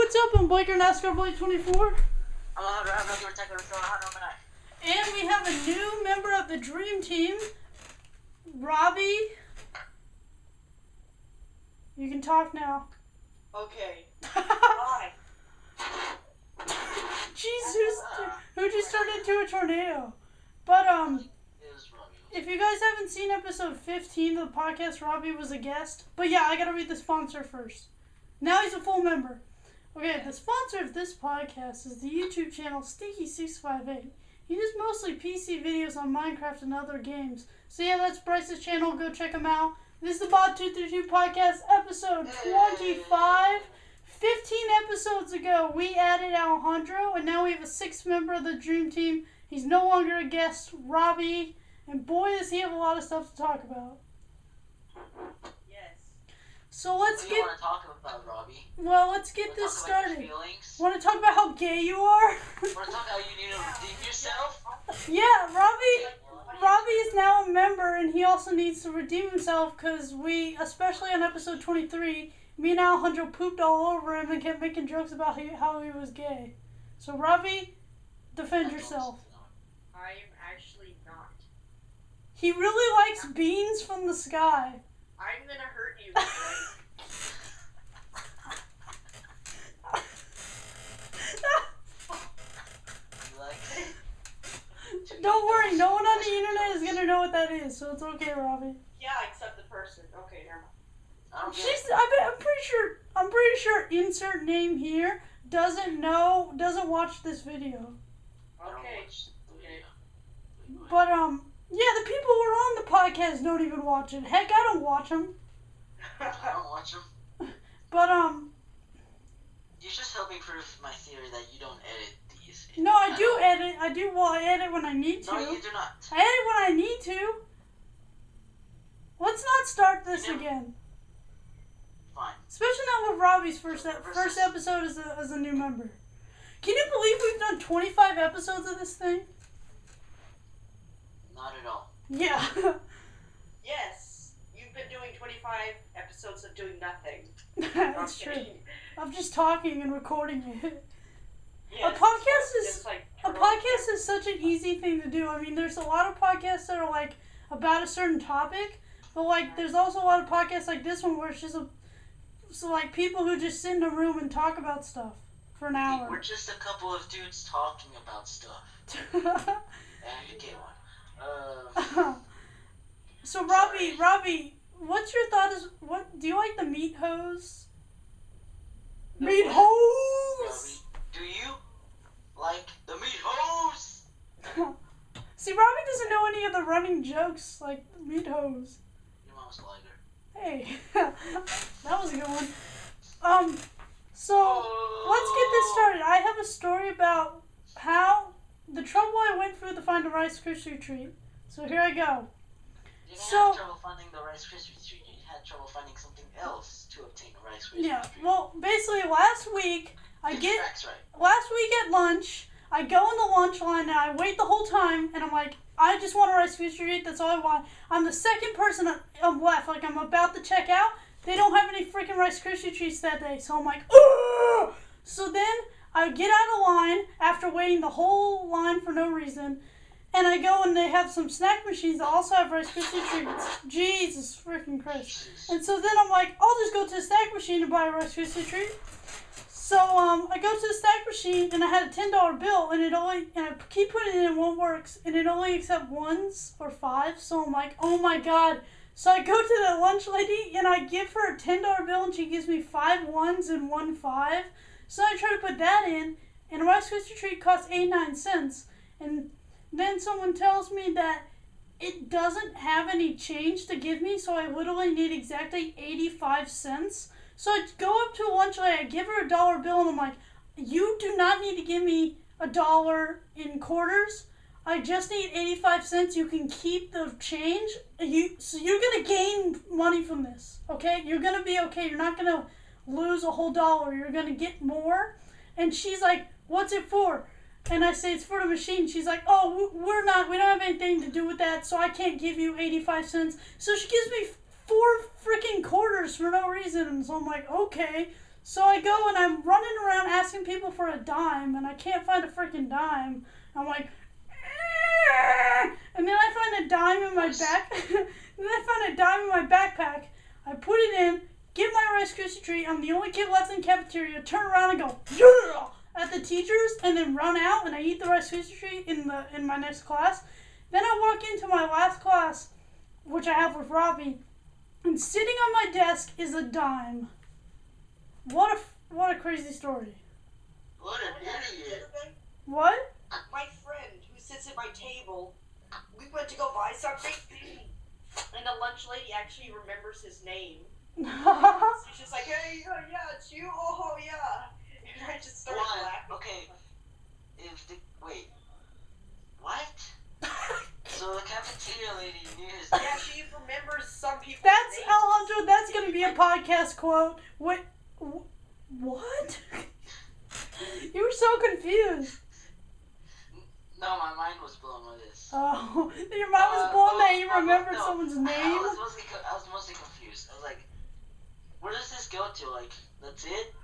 what's up? I'm Blaker NASCAR Blade 24. And we have a new member of the Dream Team, Robbie. You can talk now. Okay. Hi. Jesus, who just turned into a tornado? But, if you guys haven't seen episode 15 of the podcast, Robbie was a guest. But yeah, I gotta read the sponsor first. Now he's a full member. Okay, the sponsor of this podcast is the YouTube channel Stinky658. He does mostly PC videos on Minecraft and other games. So yeah, that's Bryce's channel. Go check him out. This is the thebob232 podcast, episode 25. 15 episodes ago, we added Alejandro, and now we have a sixth member of the Dream Team. He's no longer a guest, Robbie. And boy, does he have a lot of stuff to talk about. Yes. So let's what do you want to talk about, Robbie? Well, let's get this started. Want to talk about how gay you are? Want to talk about how you need to redeem yourself? Yeah, Robbie is now a member, and he also needs to redeem himself because we, especially on episode 23, me and Alejandro pooped all over him and kept making jokes about how he was gay. So Robbie, defend yourself. I'm actually not. He really likes beans from the sky. I'm gonna hurt you, right? Don't worry, no one on the internet is gonna know what that is, so it's okay, Robbie. Yeah, except the person. Okay, never mind. I'm pretty sure insert name here doesn't watch this video. Okay. But yeah, the people who are on the podcast don't even watch it. Heck, I don't watch them. I don't watch them. But You're just helping prove my theory that you don't edit these. No, I do edit. I edit when I need to. No, you do not. I edit when I need to. Let's not start this again. Fine. Especially not with Robbie's first episode as a new member. Can you believe we've done 25 episodes of this thing? Not at all. Yeah. Yes, you've been doing 25 episodes of doing nothing. That's true. I'm just talking and recording it. Yes, A podcast is such an easy thing to do. I mean, there's a lot of podcasts that are like about a certain topic, but like there's also a lot of podcasts like this one where it's just like people who just sit in a room and talk about stuff for an hour. We're just a couple of dudes talking about stuff. And you get one. So Robbie, what's your thought? Do you like the meat hose? Meat hose. Do you like the meat hose? See, Robbie doesn't know any of the running jokes like the meat hose. Your mom's lighter. Hey, that was a good one. So let's get this started. I have a story about how the trouble I went through to find a Rice Krispie treat. So here I go. You didn't have trouble finding the Rice Krispie treat. You had trouble finding something else to obtain a Rice Krispie treat. Yeah. Well, basically last week at lunch, I go in the lunch line and I wait the whole time and I'm like, I just want a Rice Krispie treat. That's all I want. I'm the second person left. Like I'm about to check out. They don't have any freaking Rice Krispie treats that day. So I'm like, ugh! So then I get out of line after waiting the whole line for no reason. And I go and they have some snack machines that also have Rice Krispie treats. Jesus freaking Christ. And so then I'm like, I'll just go to the snack machine and buy a Rice Krispie treat. So I go to the snack machine and I had a $10 bill and I keep putting it in what works and it only accepts ones or fives. So I'm like, oh my god. So I go to the lunch lady and I give her a $10 bill and she gives me 5 ones and 1 5. So I try to put that in and a Rice Krispie treat costs 89 cents. And then someone tells me that it doesn't have any change to give me, so I literally need exactly 85 cents. So I go up to a lunch lady, I give her a $1 bill, and I'm like, you do not need to give me $1 in quarters. I just need 85 cents. You can keep the change. So you're going to gain money from this, okay? You're going to be okay. You're not going to lose a whole dollar. You're going to get more. And she's like, what's it for? And I say, it's for the machine. She's like, oh, we don't have anything to do with that, so I can't give you 85 cents. So she gives me 4 freaking quarters for no reason. And so I'm like, okay. So I go and I'm running around asking people for a dime, and I can't find a freaking dime. I'm like, and then I find a dime in my back. Then I found a dime in my backpack. I put it in, get my Rice Krispie treat. I'm the only kid left in the cafeteria. Turn around and go yeah! At the teachers, and then run out, and I eat the Rice Krispie treat in my next class. Then I walk into my last class, which I have with Robbie, and sitting on my desk is a dime. What a crazy story. What an idiot. What? My friend who sits at my table, we went to go buy something, and the lunch lady actually remembers his name. So she's like, hey, yeah, it's you? Oh, yeah. And I just started laughing. Okay. Wait. What? So the cafeteria lady knew his name. Yeah, she remembers some people. That's Alejandro. That's gonna be a podcast quote. What? You were so confused. No, my mind was blown with this. Oh, your mind was blown that you remembered someone's name. I was mostly confused. I was like, where does this go to? Like, that's it?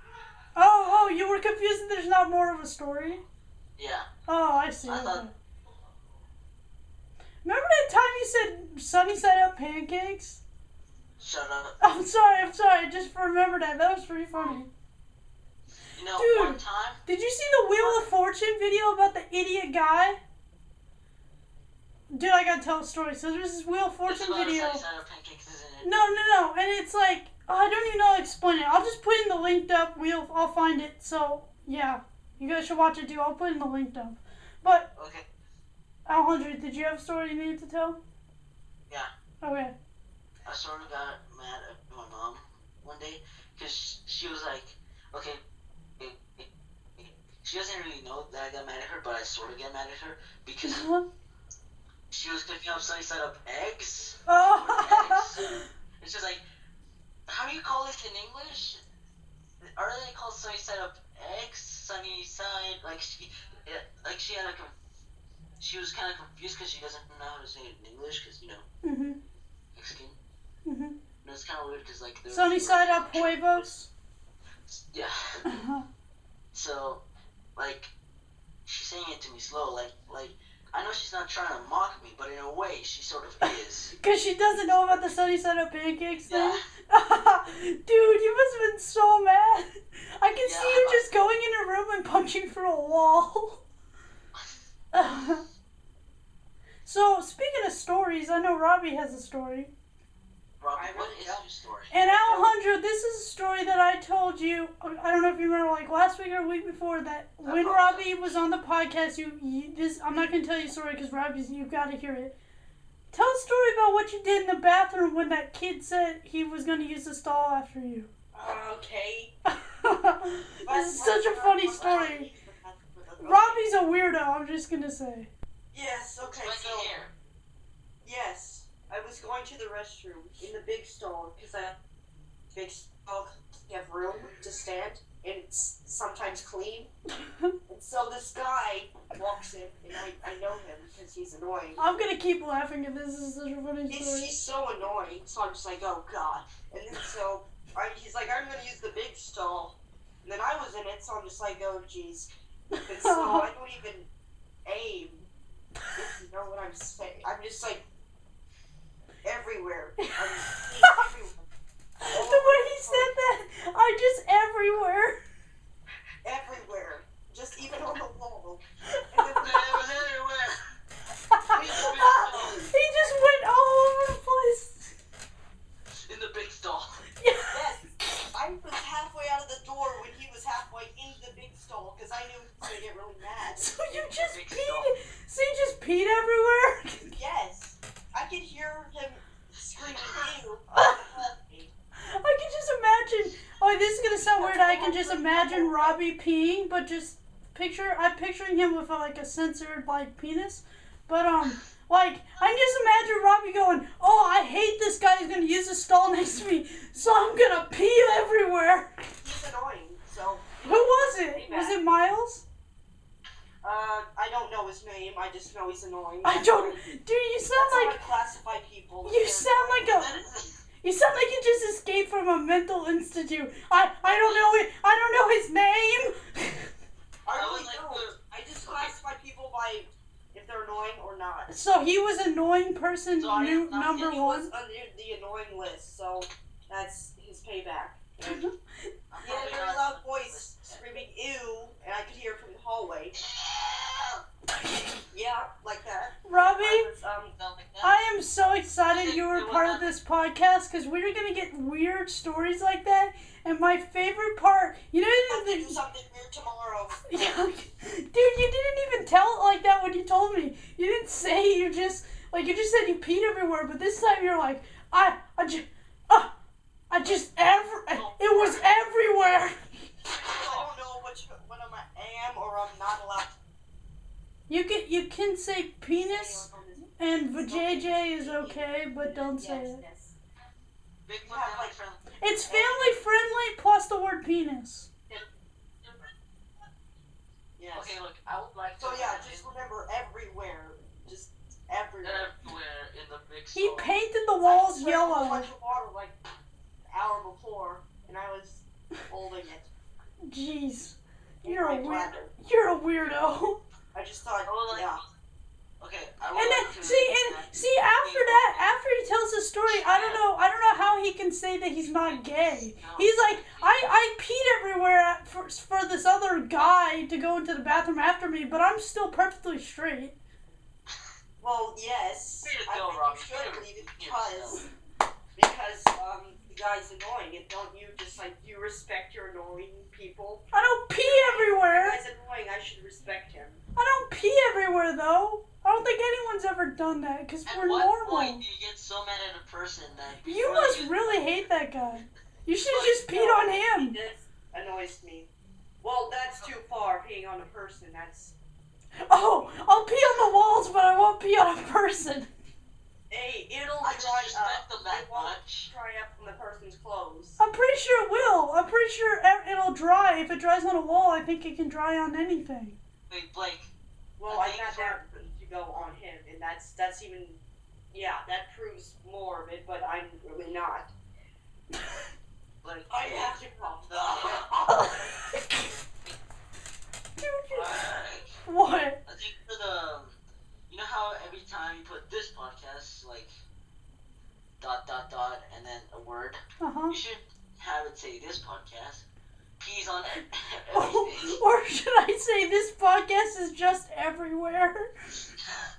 Oh, you were confused that there's not more of a story? Yeah. Oh, I see. I thought... Remember that time you said sunny side up pancakes? Shut up. I'm sorry. I just remembered that. That was pretty funny. You know, Dude, one time... Did you see the Wheel of Fortune video about the idiot guy? Dude, I gotta tell a story. So there's this Wheel of Fortune video. Sunny side up pancakes, isn't it? No. And it's like, I don't even know how to explain it. I'll just put in the linked up wheel. I'll find it. So, yeah. You guys should watch it too. I'll put in the linked up. But, Okay. Alejandro, did you have a story you needed to tell? Yeah. Okay. I sort of got mad at my mom one day because she was like, okay, she doesn't really know that I got mad at her, but I sort of get mad at her because she was cooking up sunny side up eggs. Oh. It's just like, how do you call it in English? Are they called sunny side up eggs? Sunny side, she was kind of confused because she doesn't know how to say it in English because, you know, Mexican. And it's kind of weird because, like... Sunny side up huevos? Yeah. So, like, she's saying it to me slow. Like, I know she's not trying to mock me, but in a way, she sort of is. Because she doesn't know about the sunny side up pancakes thing? Yeah. Dude, you must have been so mad. I can see you just going in a room and punching through a wall. So, speaking of stories, I know Robbie has a story. Robbie, what is your story? And Alejandro, this is a story that I told you, I don't know if you remember, like last week or a week before, that when Robbie was on the podcast, I'm not going to tell you a story because Robbie's, you've got to hear it. Tell a story about what you did in the bathroom when that kid said he was going to use the stall after you. Okay. This is such a funny story. Robbie's a weirdo, I'm just going to say. Yes, okay, so... Yes, I was going to the restroom in the big stall, because big stall have room to stand, and it's sometimes clean. And so this guy walks in, and I know him, because he's annoying. I'm going to keep laughing if this is such a funny story. He's so annoying, so I'm just like, oh god. And then so, he's like, I'm going to use the big stall. And then I was in it, so I'm just like, oh jeez. And so I don't even aim. If you know what I'm saying. I'm just like everywhere. I'm everywhere. The way he said that, I'm just everywhere. Everywhere. Just even on the wall. And then It was everywhere. He just went all over the place. In the big stall. Yes. I was halfway out of the door when he was halfway into the big stall because I knew he was going to get really mad. So you just peed? So you just peed everywhere? Yes. I could hear him screaming, ew. I can just imagine. Oh, this is gonna sound weird. I can just imagine Robbie peeing, but just I'm picturing him with like a censored like penis. But like I just imagine Robbie going, "Oh, I hate this guy. He's gonna use the stall next to me, so I'm gonna pee everywhere." He's annoying. So. Who was it? Was it Miles? I don't know his name. I just know he's annoying. I don't. Dude, you sound That's how like. I classify people. You sound like a. You sound like you just escaped from a mental institute. I don't know his name. So he was annoying person So I am not number He one. was under the annoying list, so that's his payback. And I'm he had a probably very not loud on the voice list yet. screaming "ew," and I could hear it from the hallway. Yeah, like that. Robbie, I was, Something like that. I am so excited you were It was part of not- this podcast because we were gonna get weird stories like that. And my favorite part, you I have to know, do something weird tomorrow. dude, you didn't even tell it like that when you told me. You didn't say you just said you peed everywhere, but this time you're like, it was everywhere. I don't know which one I am or I'm not allowed to You can say penis say on this. and vajayjay is okay, but don't say Yes, it. yes. Bigfoot Yeah, family like- friendly. It's family friendly plus the word penis. Yes. Okay, look, I would like to So yeah, imagine just remember everywhere. Just everywhere. everywhere in the big He store. painted the walls I drank a whole yellow. bunch of water like an hour before, and I was holding it. Jeez, in you're a my weird. bladder. You're a weirdo. I just thought, I would like- yeah. Okay, I would And like then to see after that, after he tells the story, I don't know how he can say that he's not gay. He's like, I peed everywhere for this other guy to go into the bathroom after me, but I'm still perfectly straight. Well, yes. Way to I go, think Robbie. you should Way to leave it go. because the guy's annoying, and don't you just you respect your annoying people? I don't pee The everywhere. guy's annoying. I should respect him. I don't pee everywhere though. I don't think anyone's ever done that because At we're what normal. point do you get so mad at a person that You before must really hate that guy. You should have just peed No, on him. This annoys me. Well, that's too far. Peeing on a person. That's Oh, I'll pee on the walls, but I won't pee on a person. hey, it'll I just dry respect up. them that It won't much. dry up from the person's clothes. I'm pretty sure it will. I'm pretty sure it'll dry. If it dries on a wall, I think it can dry on anything. Wait, Blake, Well, I I'm think not for- that to go on him, and that's even, yeah, that proves more of it. But I'm really not. Blake. I have to cough. Dude, Alright. what? I think for the, you know how every time you put this podcast, like, ... and then a word, Uh-huh. you should have it say this podcast. Peas on everything. Or should I say this podcast is just everywhere?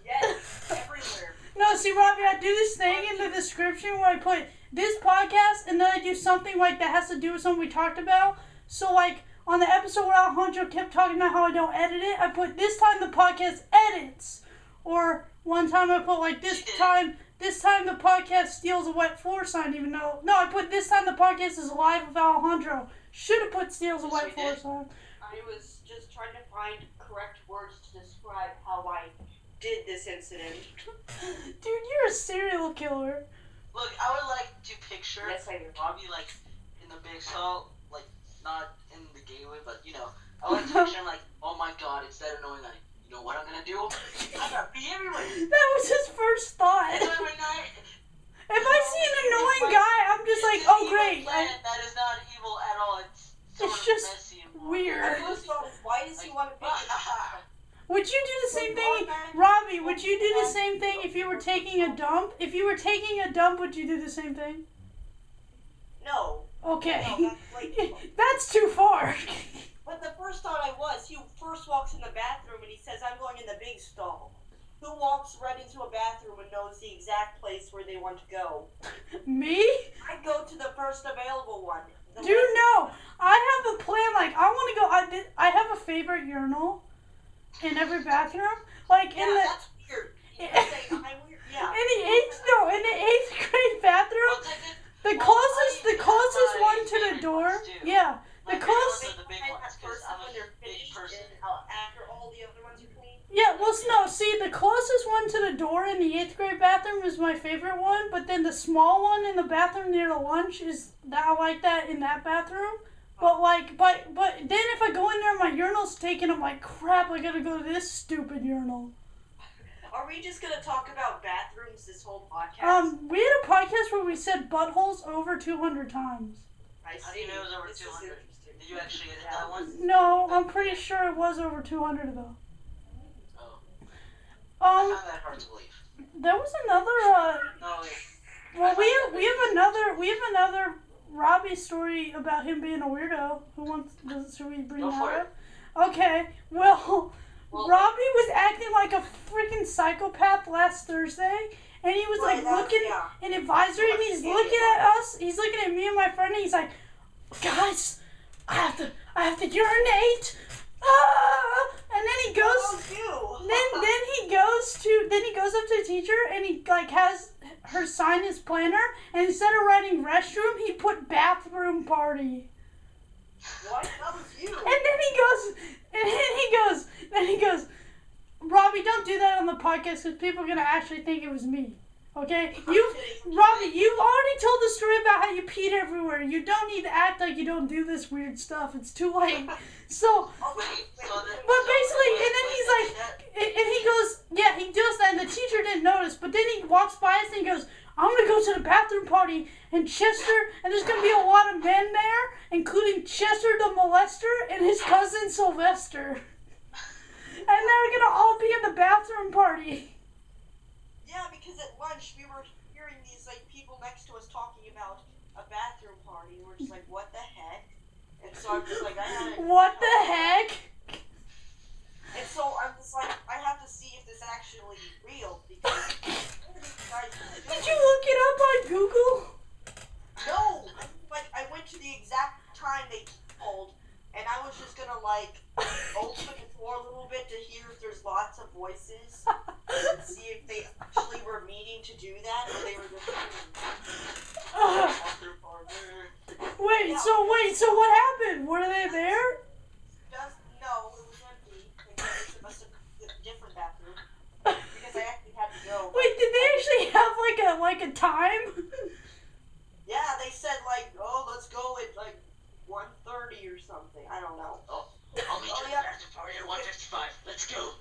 Yes, everywhere. No, see, Robbie, I do this thing in the description where I put this podcast and then I do something like that has to do with something we talked about. So, like, on the episode where Alejandro kept talking about how I don't edit it, I put this time the podcast edits. Or one time I put, like, this time the podcast steals a wet floor sign, even though... No, I put this time the podcast is live with Alejandro. Should have put steals a Yes, wet we floor did. sign. I was just trying to find correct words to describe how I did this incident. Dude, you're a serial killer. Look, I would like to picture Yes, I do. Robbie, like, in the big stall, like, not in the gay way, but, you know, I would like to picture him like, oh my god, it's that annoying, like, you know what I'm gonna do? I'm gonna pee everywhere. That was his first thought. And every night, If I see an annoying guy, I'm just like, it's an oh evil great. plan that is not evil at all. It's sort It's of just messy and weird. I first thought, why does he want to be? Would you do the same thing, Robbie? Would you do the same thing if you were taking a dump? If you were taking a dump, would you do the same thing? No. Okay. No, that's like, That's too far. but the first thought he first walks in the bathroom and he says, I'm going in the big stall. Who walks right into a bathroom and knows the exact place where they want to go? Me? I go to the first available one. Dude, no. I have a plan. Like, I want to go. I have a favorite urinal in every bathroom. Like, Yeah, in the... that's weird. You can say, I'm weird. Yeah. In the eighth grade bathroom, Well, take it- the well, closest I one to the favorite door. ones, too. Yeah, the Like, closest. those are the big I ones, have 'cause first I'm when a they're big finished person. and after all the other ones are clean. Yeah, well, no. See, the closest one to the door in the eighth grade bathroom is my favorite one. But then the small one in the bathroom near the lunch is that I like that in that bathroom. But then if I go in there, and my urinal's taken. I'm like, crap! I gotta go to this stupid urinal. Are we just gonna talk about bathrooms this whole podcast? We had a podcast where we said buttholes over 200 times. I How do you know it was over This is 200? interesting. Did you actually edit that one? No, I'm pretty sure it was over 200 though. Oh. I found that hard to believe. There was another. No, wait. Well, we have another Robbie story about him being a weirdo. Should we bring that up? Okay. Well, Robbie was acting like a freaking psychopath last Thursday, and he was like looking in advisory, and he's looking at us. He's looking at me and my friend, and he's like, "Guys, I have to urinate." And then he goes. Then he goes up to the teacher, and he like has her sign his planner, and instead of writing restroom, he put bathroom party. What? That was you. And then he goes, Robbie, don't do that on the podcast because people are gonna actually think it was me. Okay? Robbie, you've already told the story about how you peed everywhere. You don't need to act like you don't do this weird stuff. It's too late. So, but basically, and then he's like, and he goes, yeah, he does that, and the teacher didn't notice. But then he walks by us and he goes, I'm gonna go to the bathroom party in Chester, and there's gonna be a lot of men there, including Chester the molester and his cousin Sylvester, and they're gonna all be in the bathroom party. Yeah, because at lunch we were hearing these like people next to us talking about a bathroom party, and we're just like, what the heck? And so I'm just like, what the heck? And so I'm just like, I have to see if this actually real because. Did you look it up on Google? No, like I went to the exact time they told, and I was just gonna like open the door a little bit to hear if there's lots of voices and see if they actually were meaning to do that or they were just. Wait, so what happened? Were they there? No, it was empty. It must have been a different bathroom because I actually had to go. Wait, did they actually have like a time? Yeah, they said like, oh, let's go at like 1:30 or something. I don't know. Oh, I'll meet you at the party at 1:55. Let's go.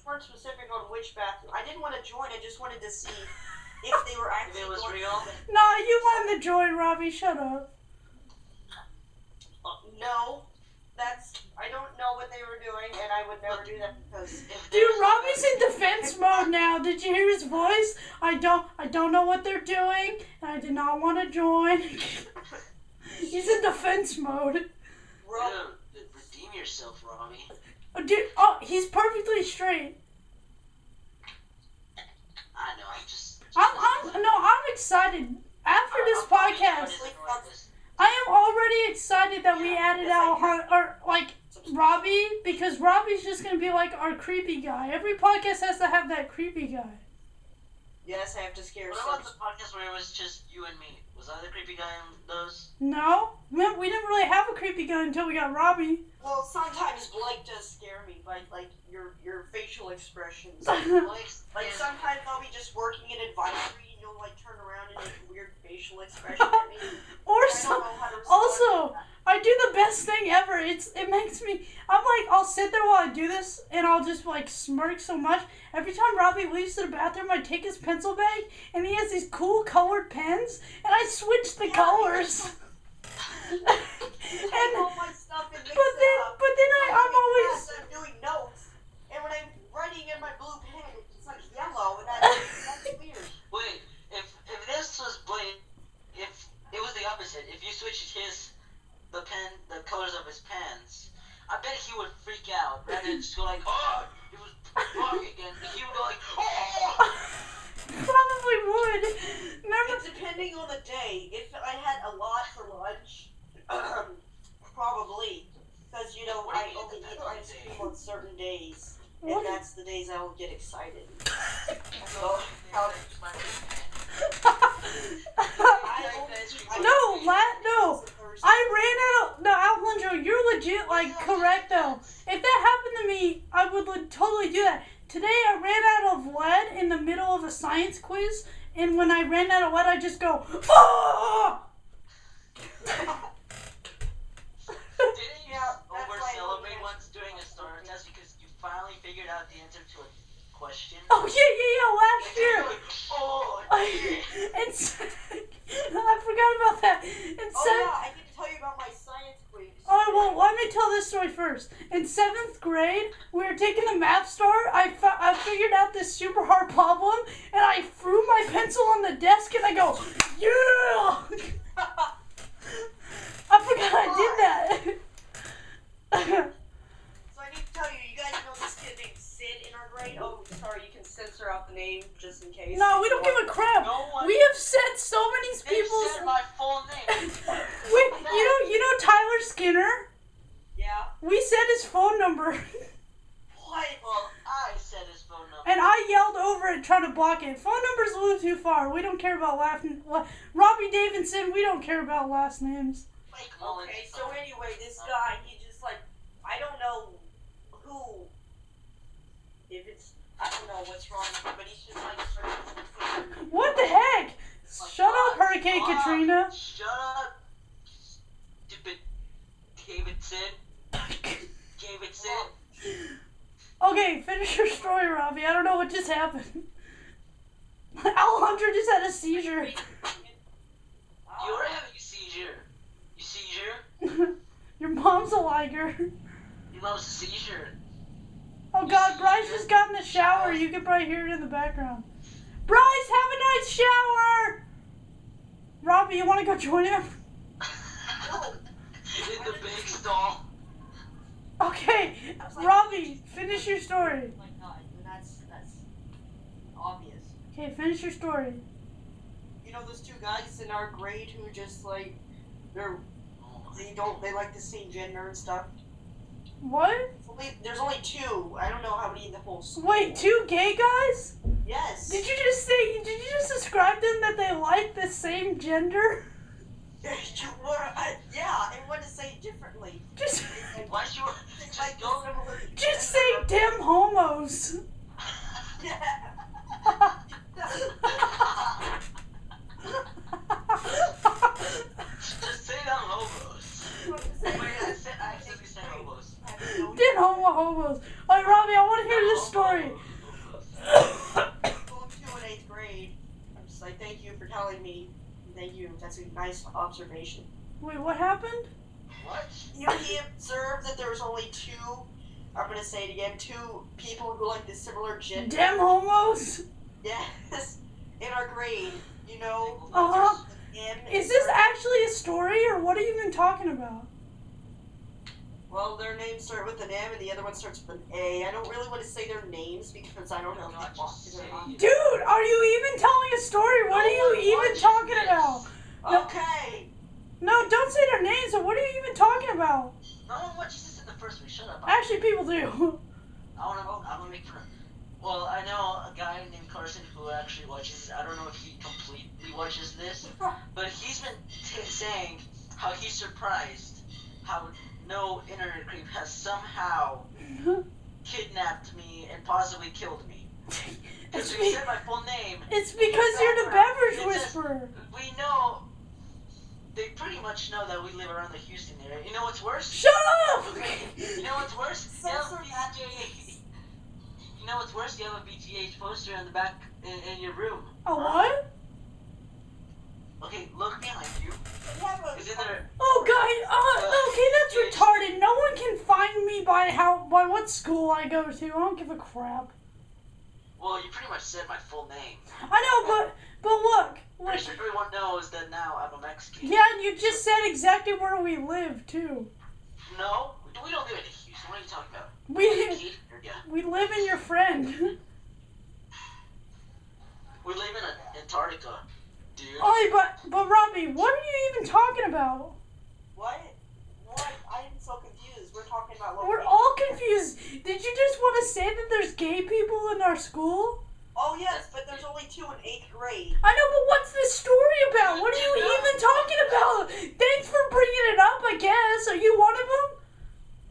Weren't specific on which bathroom. I didn't want to join. I just wanted to see if they were actually. If it was real. No, you wanted to join, Robbie. Shut up. No, I don't know what they were doing, and I would never do that because. Dude, Robbie's in defense mode now. Did you hear his voice? I don't know what they're doing, and I did not want to join. He's in defense mode. Redeem yourself, Robbie. Dude, he's perfectly straight. I know. I'm excited. After this podcast, I am already excited that we added Robbie, because Robbie's just gonna be like our creepy guy. Every podcast has to have that creepy guy. Yes, I have to scare. What about the podcast where it was just you and me? Was I the creepy guy in those? No, we didn't really have a creepy guy until we got Robbie. Well, sometimes Blake does scare me by like your facial expressions. like sometimes I'll be just working in advisory and you'll like turn around and make a weird facial expression at me. Also, I do the best thing ever. It makes me. I'll sit there while I do this, and I'll just like smirk so much. Every time Robbie leaves to the bathroom, I take his pencil bag, and he has these cool colored pens, and I switch the colors. And all my stuff and mix but then I'm always. I'm doing notes, and when I'm writing in my blue pen, it's like yellow, and that's weird. Wait, if this was Blake, if it was the opposite, if you switched the colors of his pens, I bet he would freak out rather than just go like, oh, it was black again. He would go like, oh. Probably would. Remember, depending on the day, if I had a lot for lunch, probably, because I only eat ice cream on certain days, and that's the days I will get excited. So, No. I ran out of. No, Alejandro, you're legit, correct, though. If that happened to me, I would totally do that. Today, I ran out of lead in the middle of a science quiz, and when I ran out of lead, I just go, oh! Didn't you over-celebrate once during a story test because you finally figured out the answer to a question? Oh, yeah, last year. Oh, I forgot about that. yeah, I need to tell you about my science quiz. Oh, well, why let me tell this story first. In 7th grade, we were taking a math star. I figured out this super hard problem, and I threw my pencil on the desk, and I go, yeah! I forgot I did that. So I need to tell you, you guys know this kid named Sid in our grade? Oh, sorry, you can censor out the name just in case. No, we don't give a crap. No one. We have said so many They people's... said my full name. Wait, you know Tyler Skinner? Yeah. We said his phone number. What? Well, I said his phone number. And I yelled over it trying to block it. Phone number's a little too far. We don't care about Robbie Davidson, we don't care about last names. Okay, so anyway, this guy, he just like, I don't know who, if it's, I don't know what's wrong with him, but he's just like, What the heck? Shut up, Hurricane Katrina. Shut up, stupid Davidson. Davidson. Okay, finish your story, Robbie. I don't know what just happened. Alejandro just had a seizure. You're having a seizure. You seizure? Your mom's a liger. Your mom's a seizure. Oh god, Bryce just got in the shower. You can probably hear it in the background. Bryce, have a nice shower! Robbie, you want to go join him? In the big stall. Okay, Robbie, finish your story. Oh my god, that's obvious. Okay, finish your story. You know those two guys in our grade who just like, they like the same gender and stuff? What? There's only two. I don't know how many in the whole school. Wait, two gay guys? Yes. Did you just describe them that they like the same gender? Yeah, and what to say differently. Just Why should you just go? Just say dim homos. Just say them hobos. Wait, I accidentally said hobos. Dim homos. Alright, Robbie, I want to hear this story. Going to in 8th grade. I'm just like, thank you for telling me. Thank you. That's a nice observation. Wait, what happened? What? He observed that there was only two, I'm going to say it again, two people who like the similar gender. Dim homos? Yes. In our grade. You know? Uh-huh. M Is this actually a story, or what are you even talking about? Well, their names start with an M and the other one starts with an A. I don't really want to say their names because I don't know if they want to. Dude, are you even telling a story? What are you even talking about? Okay. No, don't say their names. What are you even talking about? No one watches this in the first week. Shut up. Actually, people do. I wanna make fun. Well, I know a guy named Carson who actually watches. I don't know if he completely watches this, but he's been saying how he's surprised how no internet creep has somehow kidnapped me and possibly killed me. Because we said my full name. It's because you're the beverage whisperer. We know. They pretty much know that we live around the Houston area. You know what's worse? Shut up! You know what's worse? You know what's worse? You have a BTH poster in the back in your room. A what? Okay, look behind you. Is it there? Oh, guys, okay, that's retarded. No one can find me by what school I go to. I don't give a crap. Well, you pretty much said my full name. I know, but look. Pretty sure everyone knows that now I'm a Mexican. Yeah, and you just said exactly where we live, too. No, we don't live in Houston. What are you talking about? We live in your friend. We live in Antarctica, dude. Oh, but Robbie, what are you even talking about? What? I'm so confused. We're talking about location. We're all confused. Did you just want to say that there's gay people in our school? Oh, yes, but there's only two in 8th grade. I know, but what's this story about? What are you even talking about? Thanks for bringing it up, I guess. Are you one of them?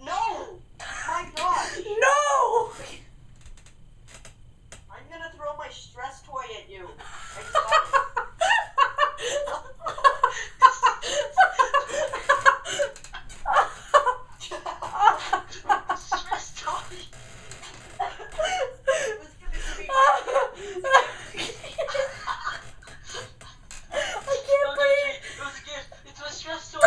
No! My God! No! I'm gonna throw my stress toy at you. Stress toy. I can't breathe. It was a gift. It's a stress toy.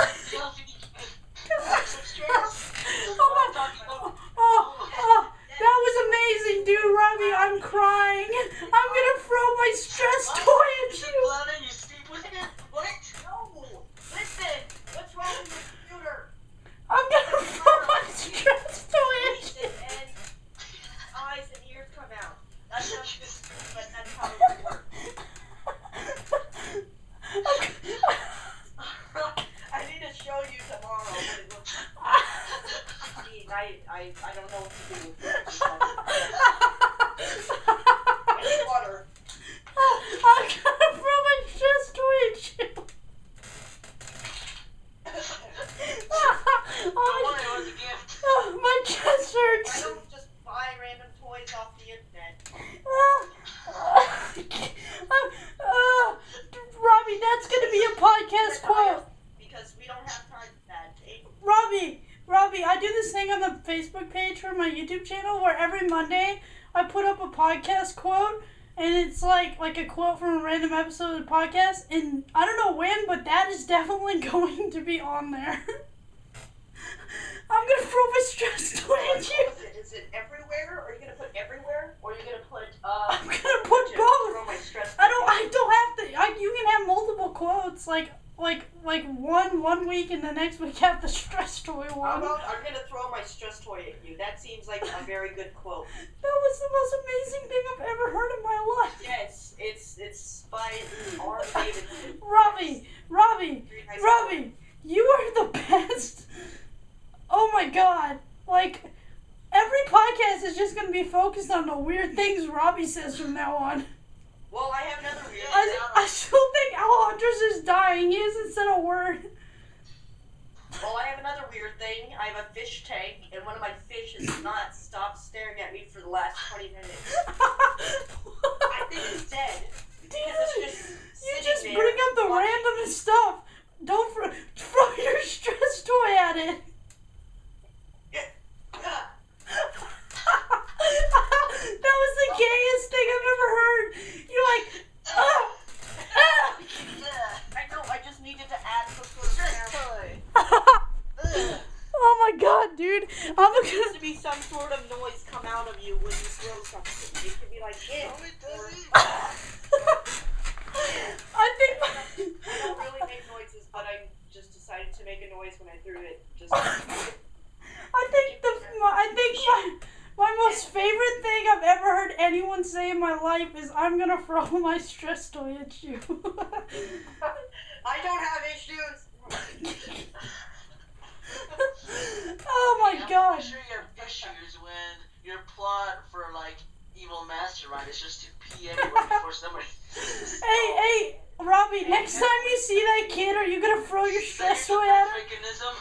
I don't know what to do with it. I need water. I'm gonna throw my chest toy at you. My chest hurts. I don't just buy random toys off the internet. Robbie, that's gonna be a podcast quote. Because we don't have time for that. Robbie, I do this thing on the Facebook page for my YouTube channel where every Monday I put up a podcast quote, and it's like a quote from a random episode of the podcast, and I don't know when, but that is definitely going to be on there. I'm gonna throw my stress toy at you. Is it everywhere? Or are you gonna put everywhere? Or are you gonna put I'm gonna put both. I don't have to. You can have multiple quotes, like one week and the next week have the stress toy one. How about I'm gonna throw my stress toy at you? That seems like a very good quote. That was the most amazing thing I've ever heard in my life. Yes, it's by R. Davidson. Robbie, you are the best. Oh my God! Like, every podcast is just gonna be focused on the weird things Robbie says from now on. Well, I have another weird I still think Al Hunter's is dying. He hasn't said a word. Well, I have another weird thing. I have a fish tank, and one of my fish has not stopped staring at me for the last 20 minutes. I think it's dead. Dude, you just bring up the randomest stuff. Don't throw your stress toy at it. That was the gayest thing I've ever heard. You're like, I know, I just needed to add some sort of toy. Oh my God, dude. There needs to be some sort of noise come out of you when you throw something. You can be like, No, it doesn't. I think I don't really make noises, but I just decided to make a noise when I threw it. My most favorite thing I've ever heard anyone say in my life is, I'm gonna throw my stress toy at you. I don't have issues. Oh my God. I'm sure you have issues when your plot for evil mastermind is just to pee everywhere before somebody. Hey, Robbie, next time you see that kid, are you gonna throw your stress toy at him? Mechanism.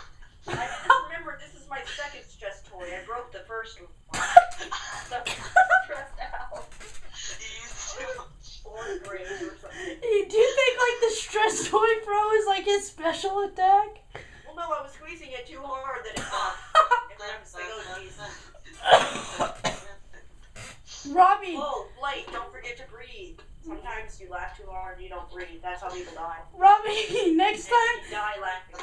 I just remember this is my second stress toy. I broke the first one. So I'm stressed out. Fourth grade or something. Do you think the stress toy throw is his special attack? Well, no, I was squeezing it too hard that it popped. Robbie. Oh, Blake, don't forget to breathe. Sometimes you laugh too hard and you don't breathe. That's how people die. Robbie, next time. You die laughing.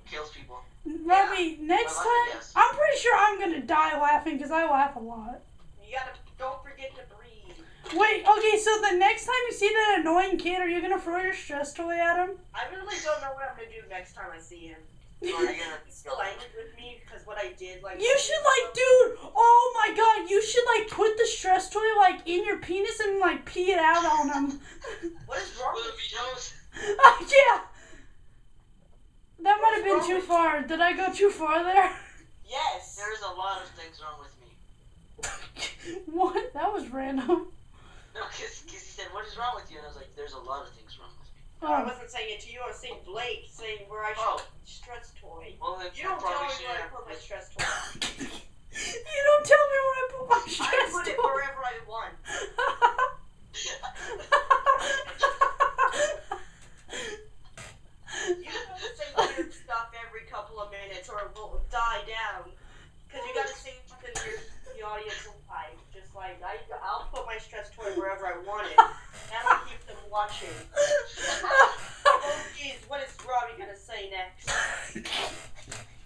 Kills people. Robbie, next time. I'm pretty sure I'm gonna die laughing because I laugh a lot. Don't forget to breathe. Wait, okay, so the next time you see that annoying kid, are you gonna throw your stress toy at him? I really don't know what I'm gonna do next time I see him. He's still angry with me because what I did, You should, dude, oh my God, you should, put the stress toy, in your penis and, pee it out on him. What is wrong with you? Yeah. That might have been too far. Did I go too far there? Yes. There's a lot of things wrong with me. What? That was random. No, because he said, what is wrong with you? And I was like, there's a lot of things wrong with me. Oh. I wasn't saying it to you. I was saying Blake, saying where I should stress toy. Well, then you don't tell me where I put my stress toy. You don't tell me where I put my stress toy. I put it wherever I want. You don't say weird stuff every couple of minutes or it will die down. Because you gotta say something the audience will like. Just I'll put my stress toy wherever I want it. That'll keep them watching. Oh geez, what is Robbie gonna say next?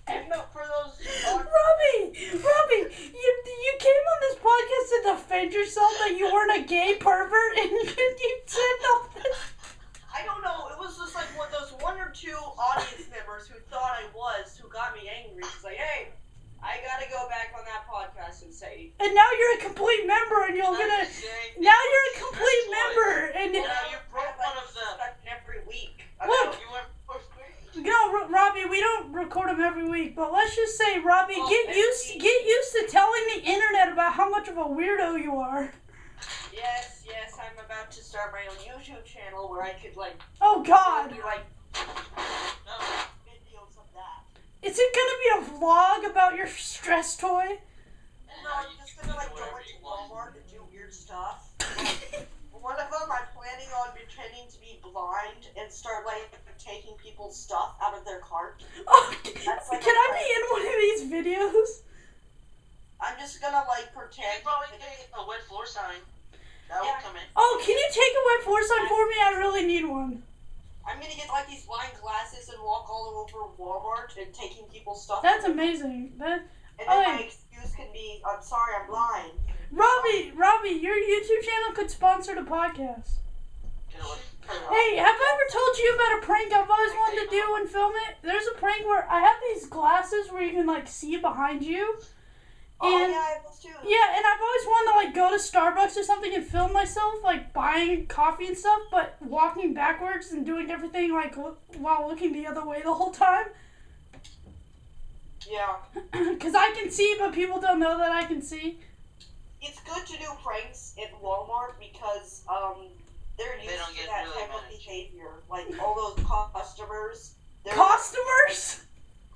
And no, for those Robbie, you came on this podcast to defend yourself that you weren't a gay pervert and you said nothing. I don't know, it was just one or two audience members who thought I was, who got me angry. It's like, hey, I gotta go back on that podcast and say. And now you're a complete member, and now you're a complete member, and you broke one of them every week. Look, you went first grade. Robbie, we don't record them every week, but let's just say say, Robbie, get used to telling the internet about how much of a weirdo you are. Yes, I'm about to start my own YouTube channel where I could, like... Oh, God. Videos of that. Is it gonna be a vlog about your stress toy? No, I'm just gonna, like, go into Walmart and do weird stuff. One of them, I'm planning on pretending to be blind and start, like, taking people's stuff out of their cart. Oh, That's, like, can I be in one of these videos? I'm just gonna, like, pretend... You probably get a wet floor sign. That will come in. Oh, can you take a wet floor sign for me? I really need one. I'm gonna get, like, these blind glasses and walk all over Walmart and taking people's stuff. That's amazing. And then my excuse can be, I'm sorry, I'm blind. Robbie, your YouTube channel could sponsor the podcast. Hey, have I ever told you about a prank I've always wanted to do and film it? There's a prank where I have these glasses where you can, like, see behind you. And, oh, yeah, I have those too. Yeah, and I've always wanted to, like, go to Starbucks or something and film myself, like, buying coffee and stuff, but walking backwards and doing everything, like, while looking the other way the whole time. Yeah. Because I can see, but people don't know that I can see. It's good to do pranks at Walmart because, they're used to that type of behavior. Like, all those customers. Customers?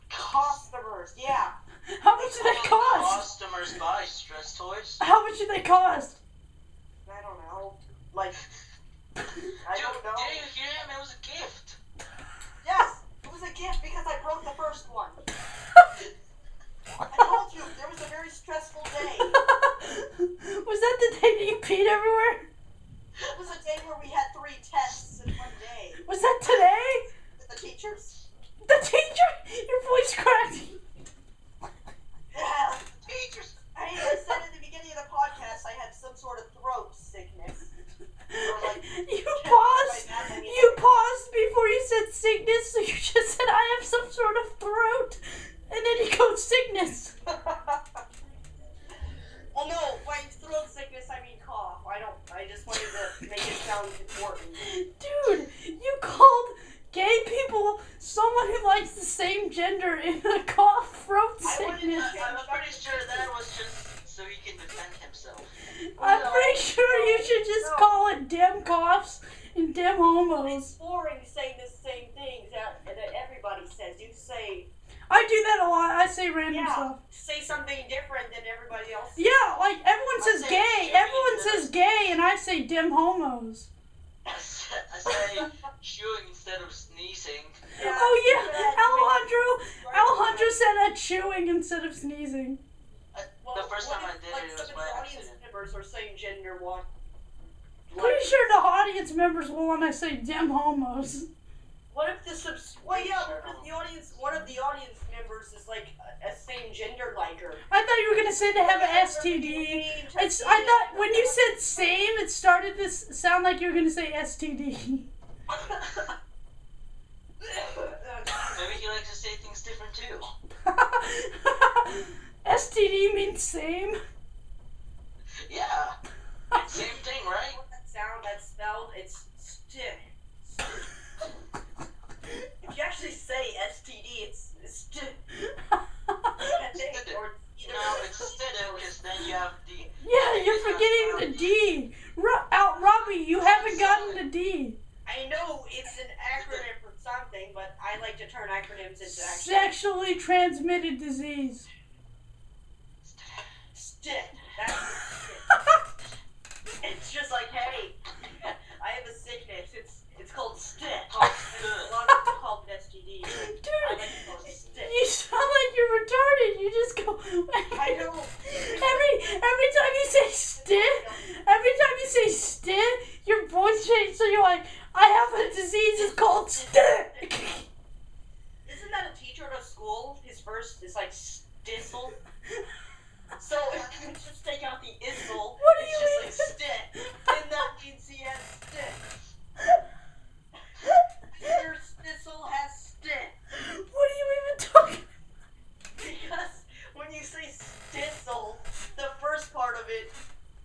Customers, yeah. How much do they cost? Customers buy stress toys. How much do they cost? I don't know. Like, I don't know. Did you hear him? It was a gift. Yes, it was a gift because I broke the first one. I told you, there was a very stressful day. Was that the day that you peed everywhere? It was a day where we had 3 tests in one day. Was that today? With the teachers? The teacher? Your voice cracked. Yeah, teachers. I said in the beginning of the podcast I had some sort of throat sickness. Like, you paused before you said sickness, so you just said I have some sort of throat, and then you go sickness. Well, no, by throat sickness I mean cough. I just wanted to make it sound important. Dude, you called gay people someone who likes the same gender in a cough throat sickness. I'm pretty sure that was just so he can defend himself. I'm pretty sure you should just call it dem coughs and dem homos. It's boring saying the same things that everybody says. You say... I do that a lot. I say random stuff. Say something different than everybody else. Yeah, like everyone says gay. Everyone says gay, and I say dem homos. I say chewing instead of sneezing. Yeah, oh yeah, Alejandro said chewing instead of sneezing. The first time I did it was by accident. Audience members are saying gender one. Pretty sure the audience members will when I say dem homos. What if one of the audience members is like a same gender like her? I thought you were gonna say they have an STD. I thought when you said same, it started to sound like you were gonna say STD. Maybe he likes to say things different too. STD means same? Yeah. Same thing, right? That sound that's spelled, it's stick. If you actually say STD, it's stick. No, it's stick because then you have D. Yeah, you're forgetting the D. Robbie, you haven't gotten the D. I know it's an acronym for something, but I like to turn acronyms into actions. Sexually transmitted disease. Stick. That's stick. It's just like, hey, I have a sickness. It's called stick. A lot of people call it STD. Dude, I like to call it stick. you sound like you're retarded. You just go. I know. Every time you say stick, your voice changes. So you're like, I have a disease. It's called stick. Isn't that a teacher at a school? His first is like stizzle. So if you just take out the isle, it's just like stick. And that means he has stick. Your stizzle has stick. What are you even talking about? Because when you say stizzle, the first part of it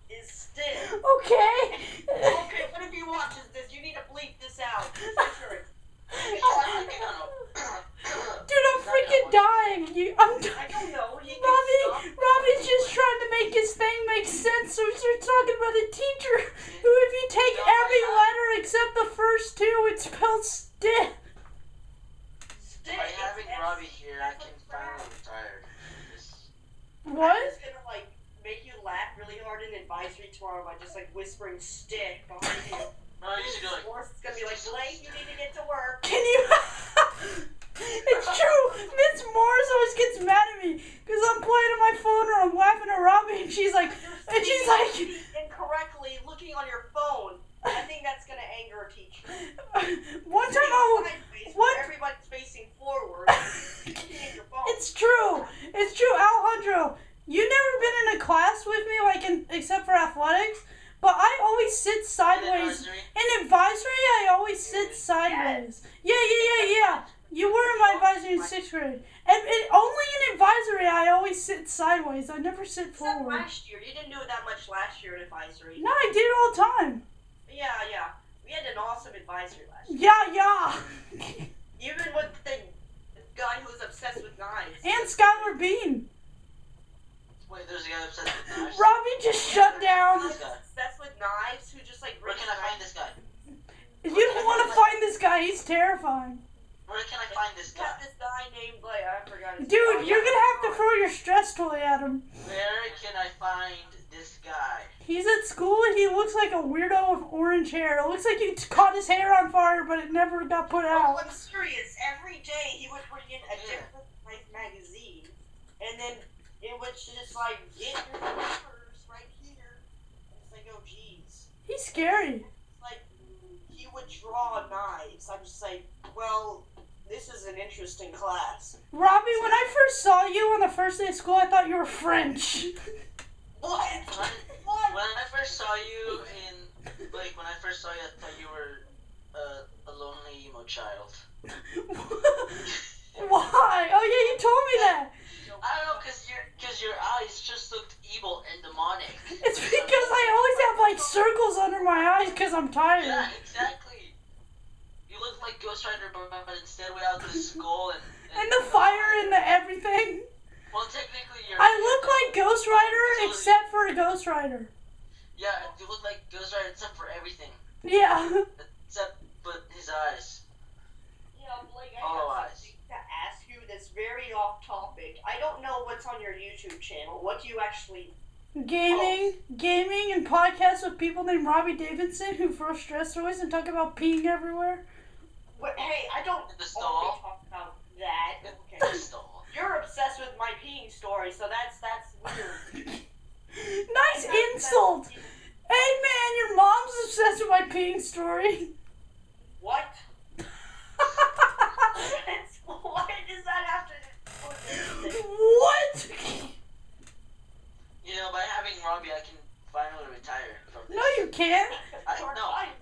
is stick. Okay. Okay, what if he watches this? You need to bleep this out. Censor it. Dude, I'm freaking dying. I'm I don't know. Robbie's just trying to make his thing make sense, so he starts talking about a teacher who, if you take every letter except the first two, it spells stick. By having Robbie here, I can finally retire. What? I'm just gonna like make you laugh really hard in advisory tomorrow by just like whispering stick behind you. No, you should go like. Or it's gonna be like, Blake, you need to get to work. Can you? It's true. Miss Morris always gets mad at me because I'm playing on my phone or I'm laughing at Robbie, and she's like, incorrectly looking on your phone. I think that's gonna anger a teacher. One time everybody's facing forward. It's true. It's true, Alejandro. You've never been in a class with me, except for athletics, but I always sit sideways. In advisory, I always sit sideways. Yeah. You were in my advisory in 6th grade. Only in advisory, I always sit sideways. I never sit forward. Except last year. You didn't do it that much last year in advisory. No, I did it all the time. Yeah. We had an awesome advisory last year. Yeah. Even with the guy who was obsessed with knives. And Skylar Bean. Wait, there's a guy obsessed with knives? Robbie just shut down. Obsessed with knives who just like... Where can I find this guy? You don't want to find this guy. He's terrifying. Where can I find this guy? This guy named, I forgot his name. Dude, you're going to have to throw your stress toy at him. Where can I find this guy? He's at school and he looks like a weirdo with orange hair. It looks like he caught his hair on fire, but it never got put out. I'm serious. Every day he would bring in a different magazine, and then it would just like get your numbers right here. And it's like, oh geez. He's scary. It's like he would draw knives. I'm just like, well, this is an interesting class. Robbie, when I first saw you on the first day of school, I thought you were French. What? When I first saw you I thought you were a lonely emo child. Why? Oh yeah, you told me that. I don't know, cause your eyes just looked evil and demonic. It's because I always have like circles under my eyes because I'm tired. Yeah, exactly. You look like Ghost Rider, but instead without the skull and the fire and the everything. Well, technically I look like Ghost Rider except for a Ghost Rider. Yeah, you look like Ghost Rider except for everything. Yeah. But his eyes. Yeah, Blake, I have something to ask you that's very off topic. I don't know what's on your YouTube channel. What do you actually... Gaming and podcasts with people named Robbie Davidson who throw stress toys and talk about peeing everywhere. Hey, I don't only talk about that. Okay. The stall. You're obsessed with my peeing story, so that's weird. Nice insult! Hey man, your mom's obsessed with my peeing story. What? Why does that have to... What? You know, by having Robbie, I can finally retire from this. No, you can't.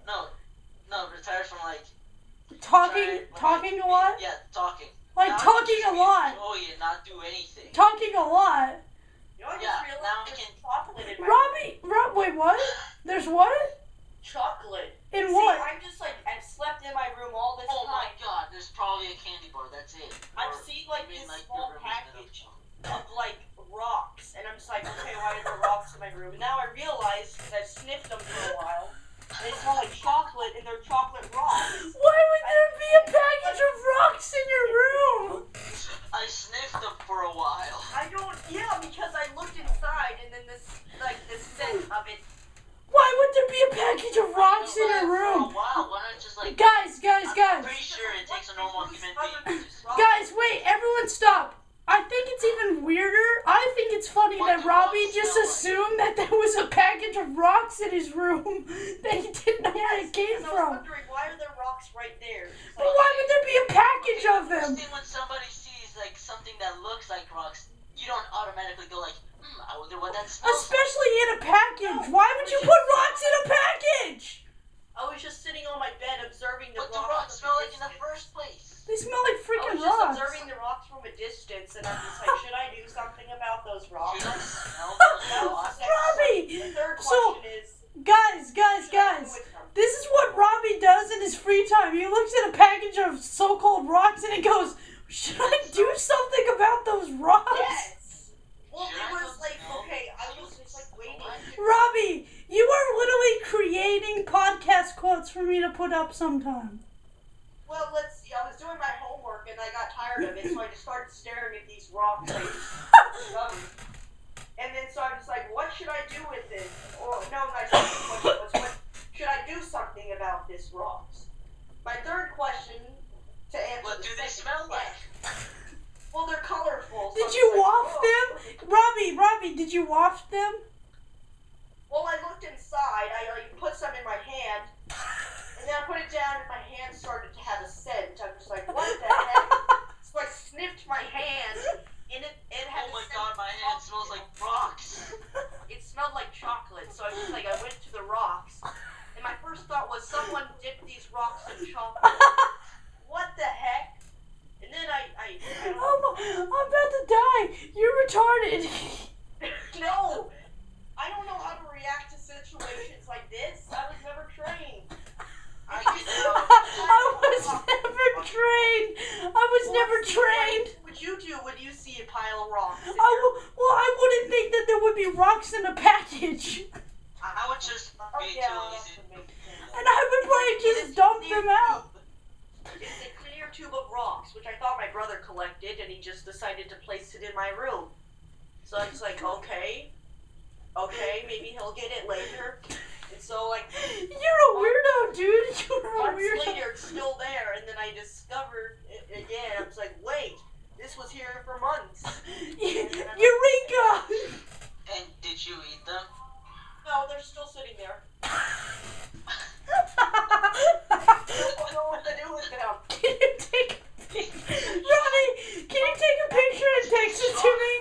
No, retire from Talking a lot? Yeah, talking. Like now talking a lot. Oh yeah, not do anything. Talking a lot. You know, I just realized now I there's can... chocolate in my wait, what? There's what? Chocolate. In See, what? I've slept in my room all this Oh time. my god, there's probably a candy bar, that's it. I've seen this small package of rocks, and I'm just like, okay, why are there rocks in my room? And now I realize, because I've sniffed them for a while, they smell like chocolate, and they're chocolate rocks. Why would there be a package of rocks in your room? I sniffed them for a while. Because I looked inside, and then the scent of it. Why would there be a package of rocks in your room? Wow, why not just Guys. I'm pretty sure it takes a normal human being. Guys, wait, everyone stop. I think it's even weirder. I think it's funny that Robbie just assumed that there was a package of rocks in his room that he didn't know where it came I was from. wondering, why are there rocks right there? But why would there be a package of them? First thing when somebody sees something that looks like rocks, you don't automatically go I wonder what that smells like. Especially in a package. Why would you put rocks in a package? I was just sitting on my bed observing the rocks. What the rocks smell like in the first place? They smell like freaking rocks. I was just rocks. observing the rocks from a distance, and I'm just like, should I do something about those rocks? You don't smell those rocks? Robbie! The third question is... Guys, this is what Robbie does in his free time. He looks at a package of so-called rocks and he goes, Should I do something about those rocks? Yes. Well, it was like, okay, I was just like waiting. Robbie, you are literally creating podcast quotes for me to put up sometime. Well, let's see. I was doing my homework and I got tired of it, so I just started staring at these rocks. And then so I was like, what should I do with this? Or no, my second question was, what should I do something about this rocks? My third question to answer. What do they smell like? Well, they're colorful. So Did you waft them? Robbie, did you waft them? Well, I looked inside. I put some in my hand, and then I put it down, and my hand started to have a scent. I was like, what the heck? So I sniffed my hand, and it had. Oh my god, my hand smells like rocks. It smelled like chocolate. So I was like, I went to the rocks, and my first thought was, someone dipped these rocks in chocolate. What the heck? And then I'm about to die. You're retarded. No, I don't know how to react to situations like this. I was never trained. I was never trained. What would you do when you see a pile of rocks? I wouldn't think that there would be rocks in a package. I would just be too easy. And I would probably just dump them out. It's a clear tube of rocks, which I thought my brother collected, and he just decided to place it in my room. So I was like, okay, maybe he'll get it later. And so, like, you're a weirdo, dude. You're a months weirdo. later, it's still there, and then I discovered it again. I was like, wait, this was here for months. Eureka! And did you eat them? No, they're still sitting there. I don't know what to do with them. Can you take a picture? Robbie, can you take a picture and text it to me?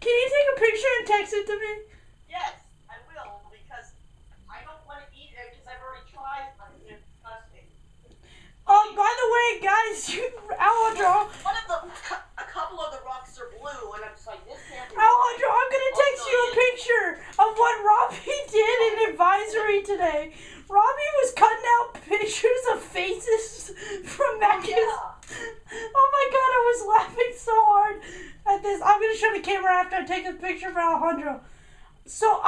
Can you take a picture and text it to me? Yes, I will, because I don't want to eat it, because I've already tried them. They're disgusting. By the way, guys, Alejandro, A couple of the rocks are blue, and I'm just like, this can't be. Alejandro, I'm gonna text you a picture of what Robbie did in advisory today. Robbie was cutting out pictures of faces from Maggie's. Oh my god, I was laughing so hard at this. I'm gonna show the camera after I take a picture for Alejandro. So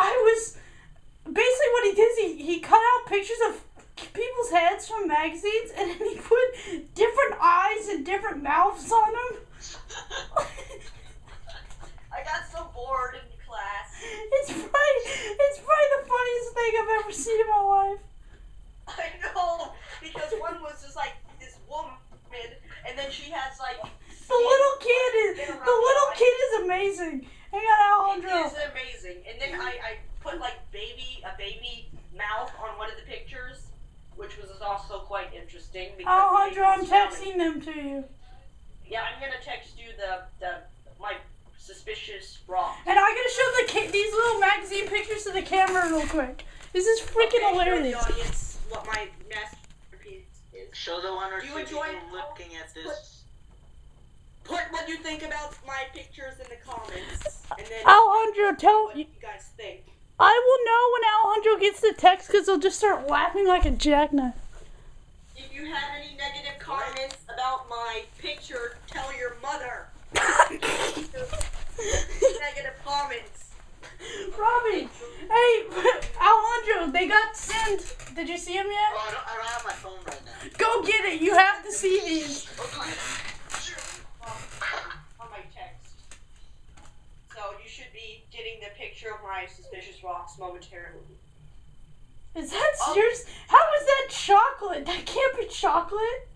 basically what he did is he cut out pictures of people's heads from magazines, and then he put different eyes and different mouths on them. I got so bored in class. It's probably the funniest thing I've ever seen in my life. I know, because one was just like this woman, and then she has like The little kid is amazing. Hang on, Alejandro. It is amazing. And then I put like a baby mouth on one of the pictures, which was also quite interesting. Alejandro, I'm texting them to you. Yeah, I'm gonna text you my suspicious rock. And I'm gonna show these little magazine pictures to the camera real quick. This is freaking hilarious. Show the audience what my masterpiece is. Show the one or two people enjoy looking at this. Put what you think about my pictures in the comments, and then Alejandro, tell what you guys think. I will know when Alejandro gets the text because he'll just start laughing like a jackknife. If you have any negative comments about my picture, tell your mother. Negative comments. Robbie, hey, Alejandro, they got sent. Did you see them yet? Oh, I don't have my phone right now. Go get it. You have to see these. On my text. So you should be getting the picture of my suspicious rocks momentarily. Is that serious? How is that chocolate? That can't be chocolate.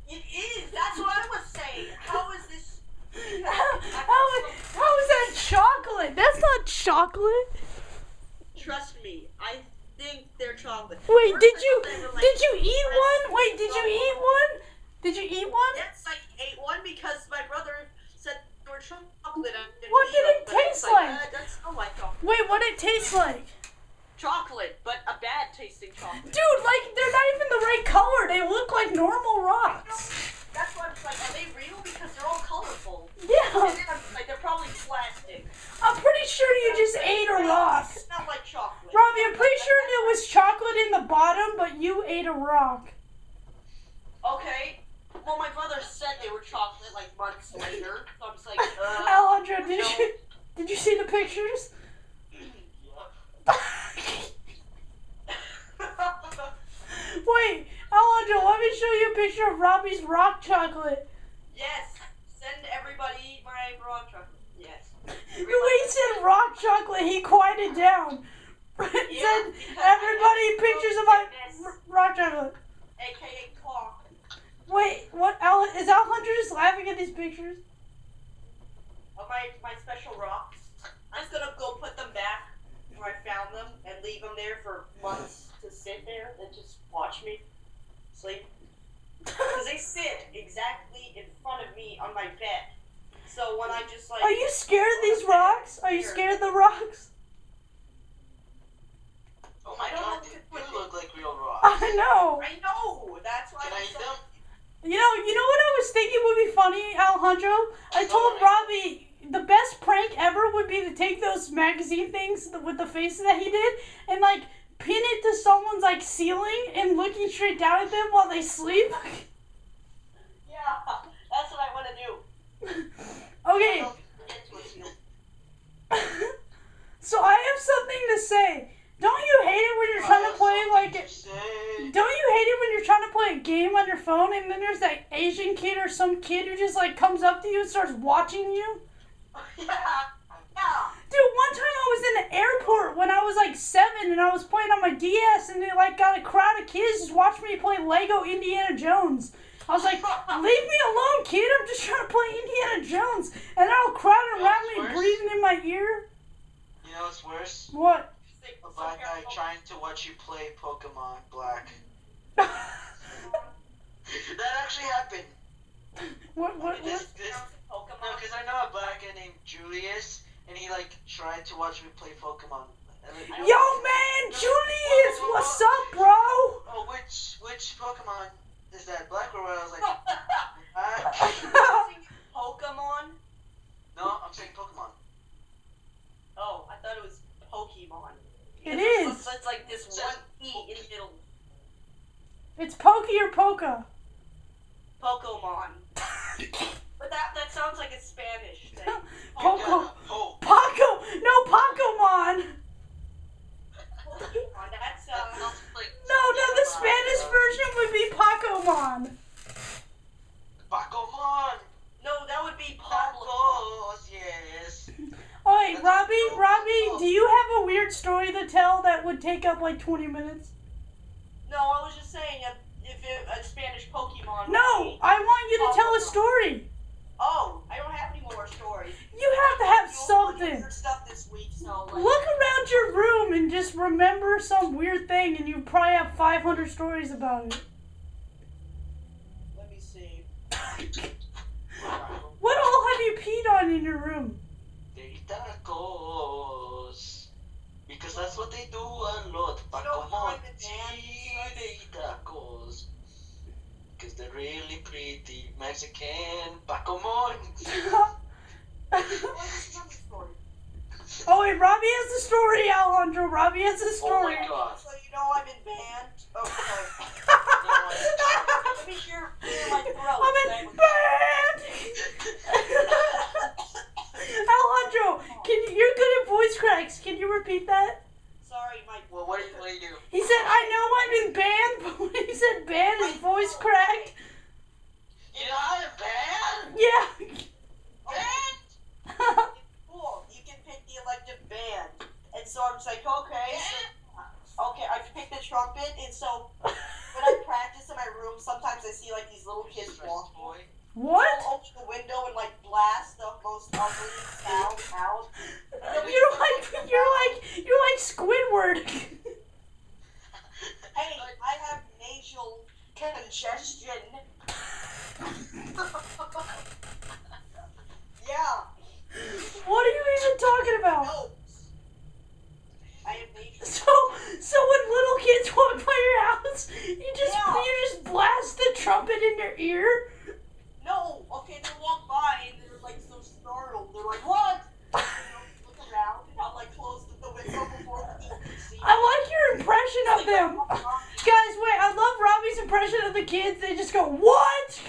It is. That's what I was saying. How is this? How is that chocolate? That's not chocolate. Trust me, I think they're chocolate. Wait, First did I you thought they were, like, eat one? Wait, did you eat one? Did you eat one? Yes, I ate one because my brother said they were chocolate. What did it taste like? That's not like chocolate. Wait, what did it taste like? Chocolate, but a bad tasting chocolate. Dude, like, they're not even the right color. They look like normal rocks. That's why I'm just like, are they real? Because they're all colorful. Yeah. And then I'm like, they're probably plastic. I'm pretty sure you just ate a rock. It's not like chocolate. Robbie, I'm pretty sure there was chocolate in the bottom, but you ate a rock. Okay. Well, my brother said they were chocolate like months later. So I'm just like, Alejandro, did you see the pictures? Wait, Alejandro, let me show you a picture of Robbie's rock chocolate. Yes, send everybody my rock chocolate. Yes. The way he said rock chocolate, he quieted down. He said, everybody pictures of my rock chocolate. AKA clock. Wait, what? Is Alejandro just laughing at these pictures? Of my special rocks. I'm just gonna go put them back where I found them and leave them there for months to sit there and just watch me sleep. Because they sit exactly in front of me on my bed. So when I just like... Are you scared of these rocks? Are you scared of the rocks? Oh my god, you look like real rocks. I know. I know. That's why Can I eat them? You know what I was thinking would be funny, Alejandro? I told Robbie the best prank ever would be to take those magazine things with the faces that he did and like pin it to someone's like ceiling and looking straight down at them while they sleep. Yeah, that's what I want to do. Okay. So I have something to say. Don't you hate it when you're trying to play like Don't you hate it when you're trying to play a game on your phone and then there's that Asian kid or some kid who just like comes up to you and starts watching you? Yeah. Dude, one time I was in the airport when I was like 7 and I was playing on my DS and they like got a crowd of kids just watching me play Lego Indiana Jones. I was like, leave me alone, kid. I'm just trying to play Indiana Jones. And they're all crowding around me, breathing in my ear. You know what's worse? What? A black guy trying to watch you play Pokemon Black. That actually happened. What? No, because I know a black guy named Julius, and he like tried to watch me play Pokemon. Yo, man, Julius, what's up, bro? Oh, which Pokemon is that? Black or what? I was like, Pokemon? No, I'm saying Pokemon. Oh, I thought it was Pokemon. It is. It's like this one E in the middle. It's Pokey or Poka. Pokemon. But that sounds like a Spanish thing. Poco. Paco. No, Pokemon. That sounds like... No, the Spanish version would be Pokemon. Pokemon. No, that would be Pablo. Yes. Oh, wait, Robbie, do you have a weird story to tell that would take up like 20 minutes? No, I was just saying if a Spanish Pokemon... No, I want you to tell a story. Oh, I don't have any more stories. You have to have something. Stuff this week, so like... Look around your room and just remember some weird thing and you probably have 500 stories about it. Let me see. What all have you peed on in your room? Tacos. Because that's what they do a lot. Pokemon. Tacos. Because they're really pretty Mexican Pokemon. Oh wait, Robbie has the story, Alejandro. Robbie has the story. Oh my god. So you know I'm in band. Oh, sorry. Let me hear my throat. I'm in band. Alejandro, you're good at voice cracks. Can you repeat that? Sorry, my... Well, what do you do? He said, I know I'm in band, but when he said band, his voice cracked. You know how to band? Yeah. Band? Cool. You can pick the elective band. And so I'm just like, okay. So, okay, I picked the trumpet, and so when I practice in my room, sometimes I see like these little kids walk. What? I'll open the window and like blast the most ugly sound out. You're like Squidward. Hey, I have nasal congestion. Yeah. What are you even talking about? No. I have nasal. So when little kids walk by your house, you just blast the trumpet in their ear? No, okay, they walk by and they're like so startled. They're like, what? Look around and I'll like close the window before the can see. I like your impression of them. Guys, wait, I love Robbie's impression of the kids. They just go, what?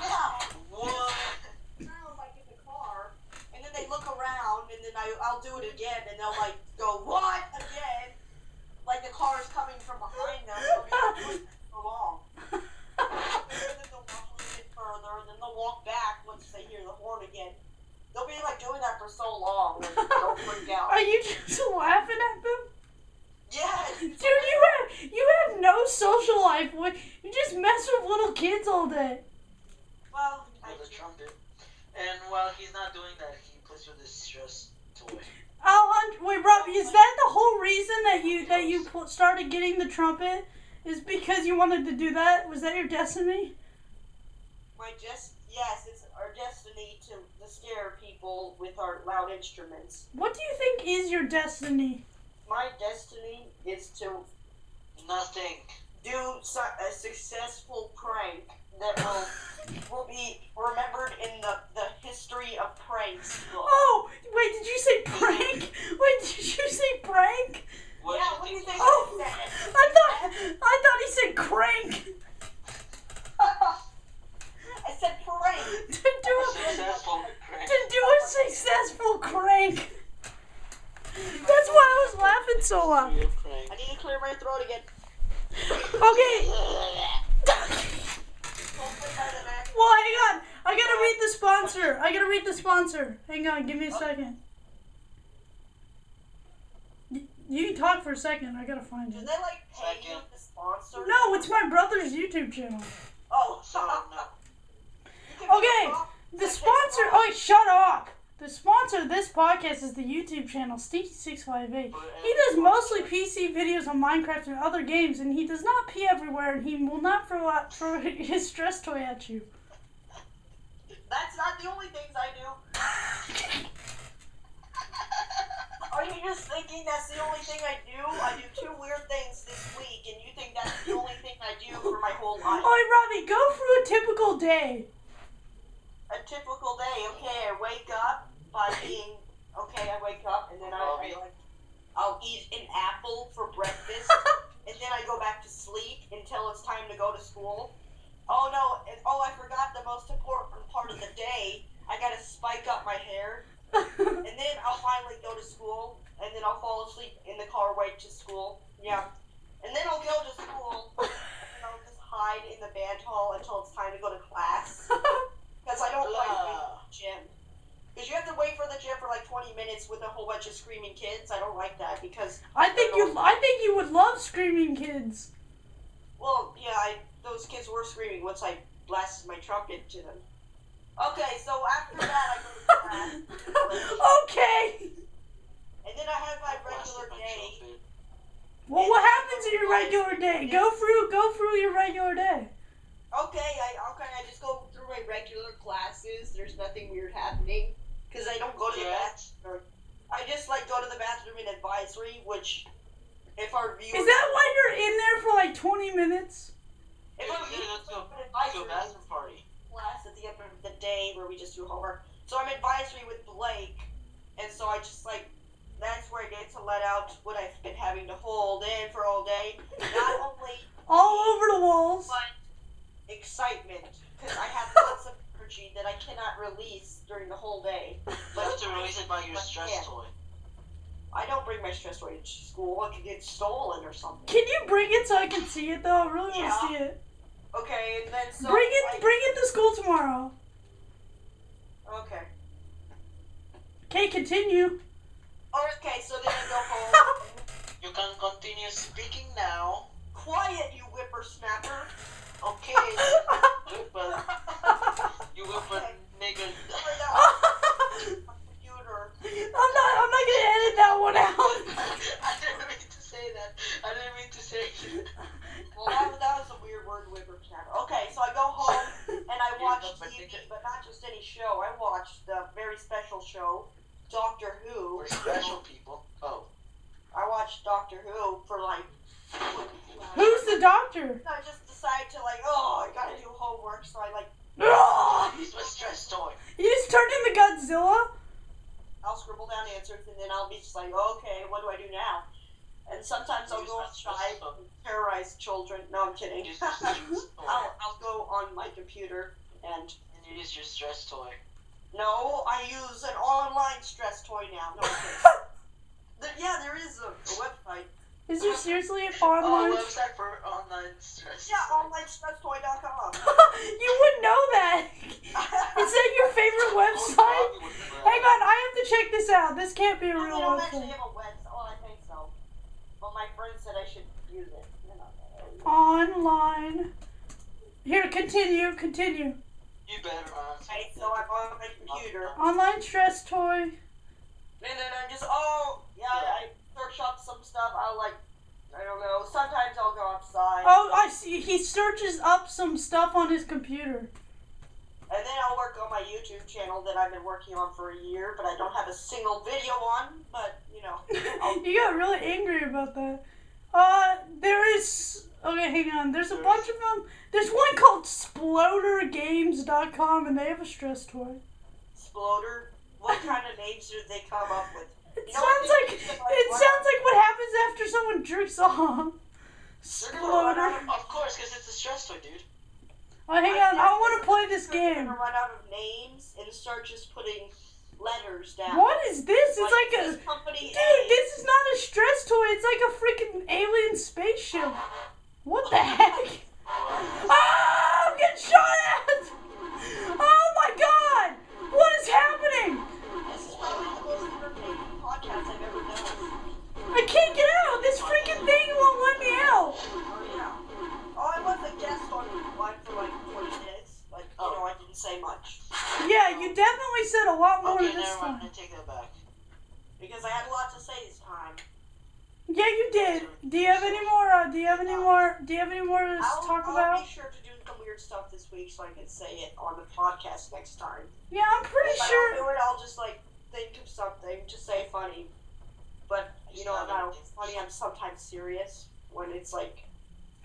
Yeah. I'll do it again, and they'll like go, what? Again? Like the car is coming from behind them, so they'll be so long. And then they'll walk a little bit further, and then they'll walk back once they hear the horn again. They'll be like doing that for so long, and they'll freak out. Are you just laughing at them? Yeah. Dude, you have no social life. You just mess with little kids all day. Well, with a trumpet. And while he's not doing that, he plays with his stress toy. Wait, Rob, is that the whole reason that you started getting the trumpet? Is because you wanted to do that? Was that your destiny? Yes, it's our destiny to scare people with our loud instruments. What do you think is your destiny? My destiny is to Nothing. do a successful prank that will be remembered in the history of pranks book. Oh, wait, did you say prank? Wait, did you say prank? What do you think? Oh, I thought he said crank. I said prank. To do a successful crank. That's why I was laughing so loud. I need to clear my throat again. Okay. Well, hang on. I gotta read the sponsor. Hang on, give me a second. You can talk for a second. I gotta find Do it. they like pay you the sponsor? No, it's my brother's YouTube channel. Oh, no. Okay, the sponsor. Oh, shut up. The sponsor of this podcast is the YouTube channel Stinky658. He does mostly PC videos on Minecraft and other games, and he does not pee everywhere, and he will not throw his stress toy at you. That's not the only things I do. Are you just thinking that's the only thing I do? I do 2 weird things this week, and you think that's the only thing I do for my whole life? Alright, Robbie, go through a typical day. A typical day, okay, I wake up by being, I wake up, and then I'll eat an apple for breakfast, and then I go back to sleep until it's time to go to school. Oh no, I forgot the most important part of the day. I gotta spike up my hair. And then I'll finally go to school, and then I'll fall asleep in the car right to school. Yeah. And then I'll go to school, and I'll just hide in the band hall until it's time to go to class. Because I don't like waiting for the gym. Because you have to wait for the gym for like 20 minutes with a whole bunch of screaming kids. I don't like that because... I think you would love screaming kids. Well, yeah, those kids were screaming once I blasted my trumpet to them. Okay, so after that I go to class. Okay. And then I have my regular day. Well, what happens in your regular day? Go through your regular day. Okay, I just go through my regular classes. There's nothing weird happening. Because I don't go to the bathroom. I just go to the bathroom in advisory, which if our viewers... Is that why you're in there for like 20 minutes? If our viewers go to a bathroom party. Class at the end of the day where we just do homework. So I'm advisory with Blake, and so I just that's where I get to let out what I've been having to hold in for all day. Not only all over the walls, but excitement, because I have lots of energy that I cannot release during the whole day. You have to release it by your stress toy. I don't bring my stress toy to school. I could get stolen or something. Can you bring it so I can see it though? I really want to see it. Okay, and then so bring it to school tomorrow. Okay. Okay, continue. Okay, so then I go home. You can continue speaking now. Quiet, you whippersnapper. Okay. You whipper nigger. Computer. I'm not gonna edit that one out. I didn't mean to say that. Well, that was a weird word, whippersnapper. Okay, so I go home and I watch TV, but not just any show. I watch the very special show, Doctor Who. We're special people. Oh. I watch Doctor Who for Who's the doctor? I just decide to I gotta do homework, so I Use my stress toy. You just turned into Godzilla? I'll scribble down answers and then I'll be just okay, what do I do now? And sometimes I'll go outside and terrorize children. No, I'm kidding. I'll go on my computer and you use your stress toy. No, I use an online stress toy now. No, yeah, there is a website. Is there seriously an Oh, online? a website for online stress. Yeah, onlinestresstoy.com. You wouldn't know that. Is that your favorite website? Hang on, I have to check this out. This can't be a real They don't actually website. have a website. Oh, I think so. But my friend said I should use it. Online. Here, continue. You better run. Okay, so I'm on my computer. Online stress toy. And then I just, I search up some stuff. I don't know. Sometimes I'll go outside. Oh, I see. He searches up some stuff on his computer. And then I'll work on my YouTube channel that I've been working on for a year, but I don't have a single video on. But, you know. You got really angry about that. There is... Okay, hang on. There's a bunch of them. There's one called SploderGames.com, and they have a stress toy. Sploder? What kind of names do they come up with? It sounds like what happens after someone jerks off. Sploder. Of course, because it's a stress toy, dude. Oh, hang on. I want to play this game. I'm gonna run out of names and start just putting letters down. What is this? It's like a... company Dude, this is not a stress toy. It's like a freaking alien spaceship. What the heck? Ah, I'm getting shot at! Oh my god! What is happening? This is probably the most entertaining podcast I've ever done. I can't get out! This freaking thing won't let me out! Oh, yeah. Oh, I was a guest on one for like 20 minutes. Like, you know, I didn't say much. Yeah, you definitely said a lot more Okay, this never mind. time. I take that back. Because I had a lot to say this time. Yeah, you did. Do you have any more to talk I'll about? be sure to do some weird stuff this week so I can say it on the podcast next time. Yeah, I'm pretty If I sure. don't do it, I'll just like think of something to say funny. But you know, I'm not funny. I'm sometimes serious when it's like.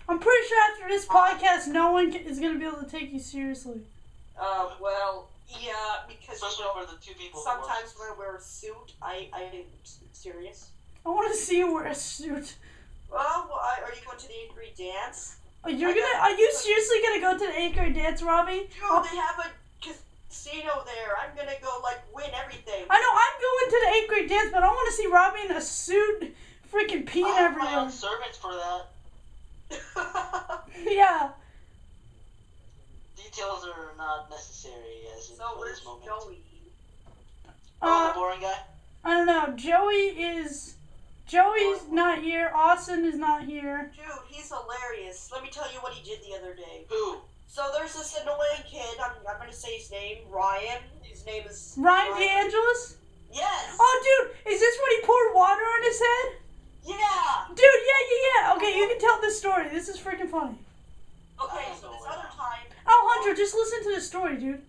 I'm pretty sure after this podcast, no one is gonna be able to take you seriously. Well, yeah, because Especially for the two people. sometimes when I wear a suit, I'm serious. I want to see you wear a suit. Well, are you going to the 8th grade dance? Are you seriously gonna go to the 8th grade dance, Robbie? Dude, they have a casino there. I'm gonna go like win everything. I know I'm going to the 8th grade dance, but I want to see Robbie in a suit, freaking peeing I have my everywhere. own servants for that. Yeah. Details are not necessary as in So for where's this moment. Joey? The boring guy? I don't know. Joey's not here. Austin is not here. Dude, he's hilarious. Let me tell you what he did the other day. Who? So there's this annoying kid. I'm gonna say his name. Ryan. His name is Ryan DeAngelis? Yes. Oh, dude, is this when he poured water on his head? Yeah. Dude, yeah. Okay, you can tell this story. This is freaking funny. Okay, so this other time. Alejandro, just listen to the story, dude.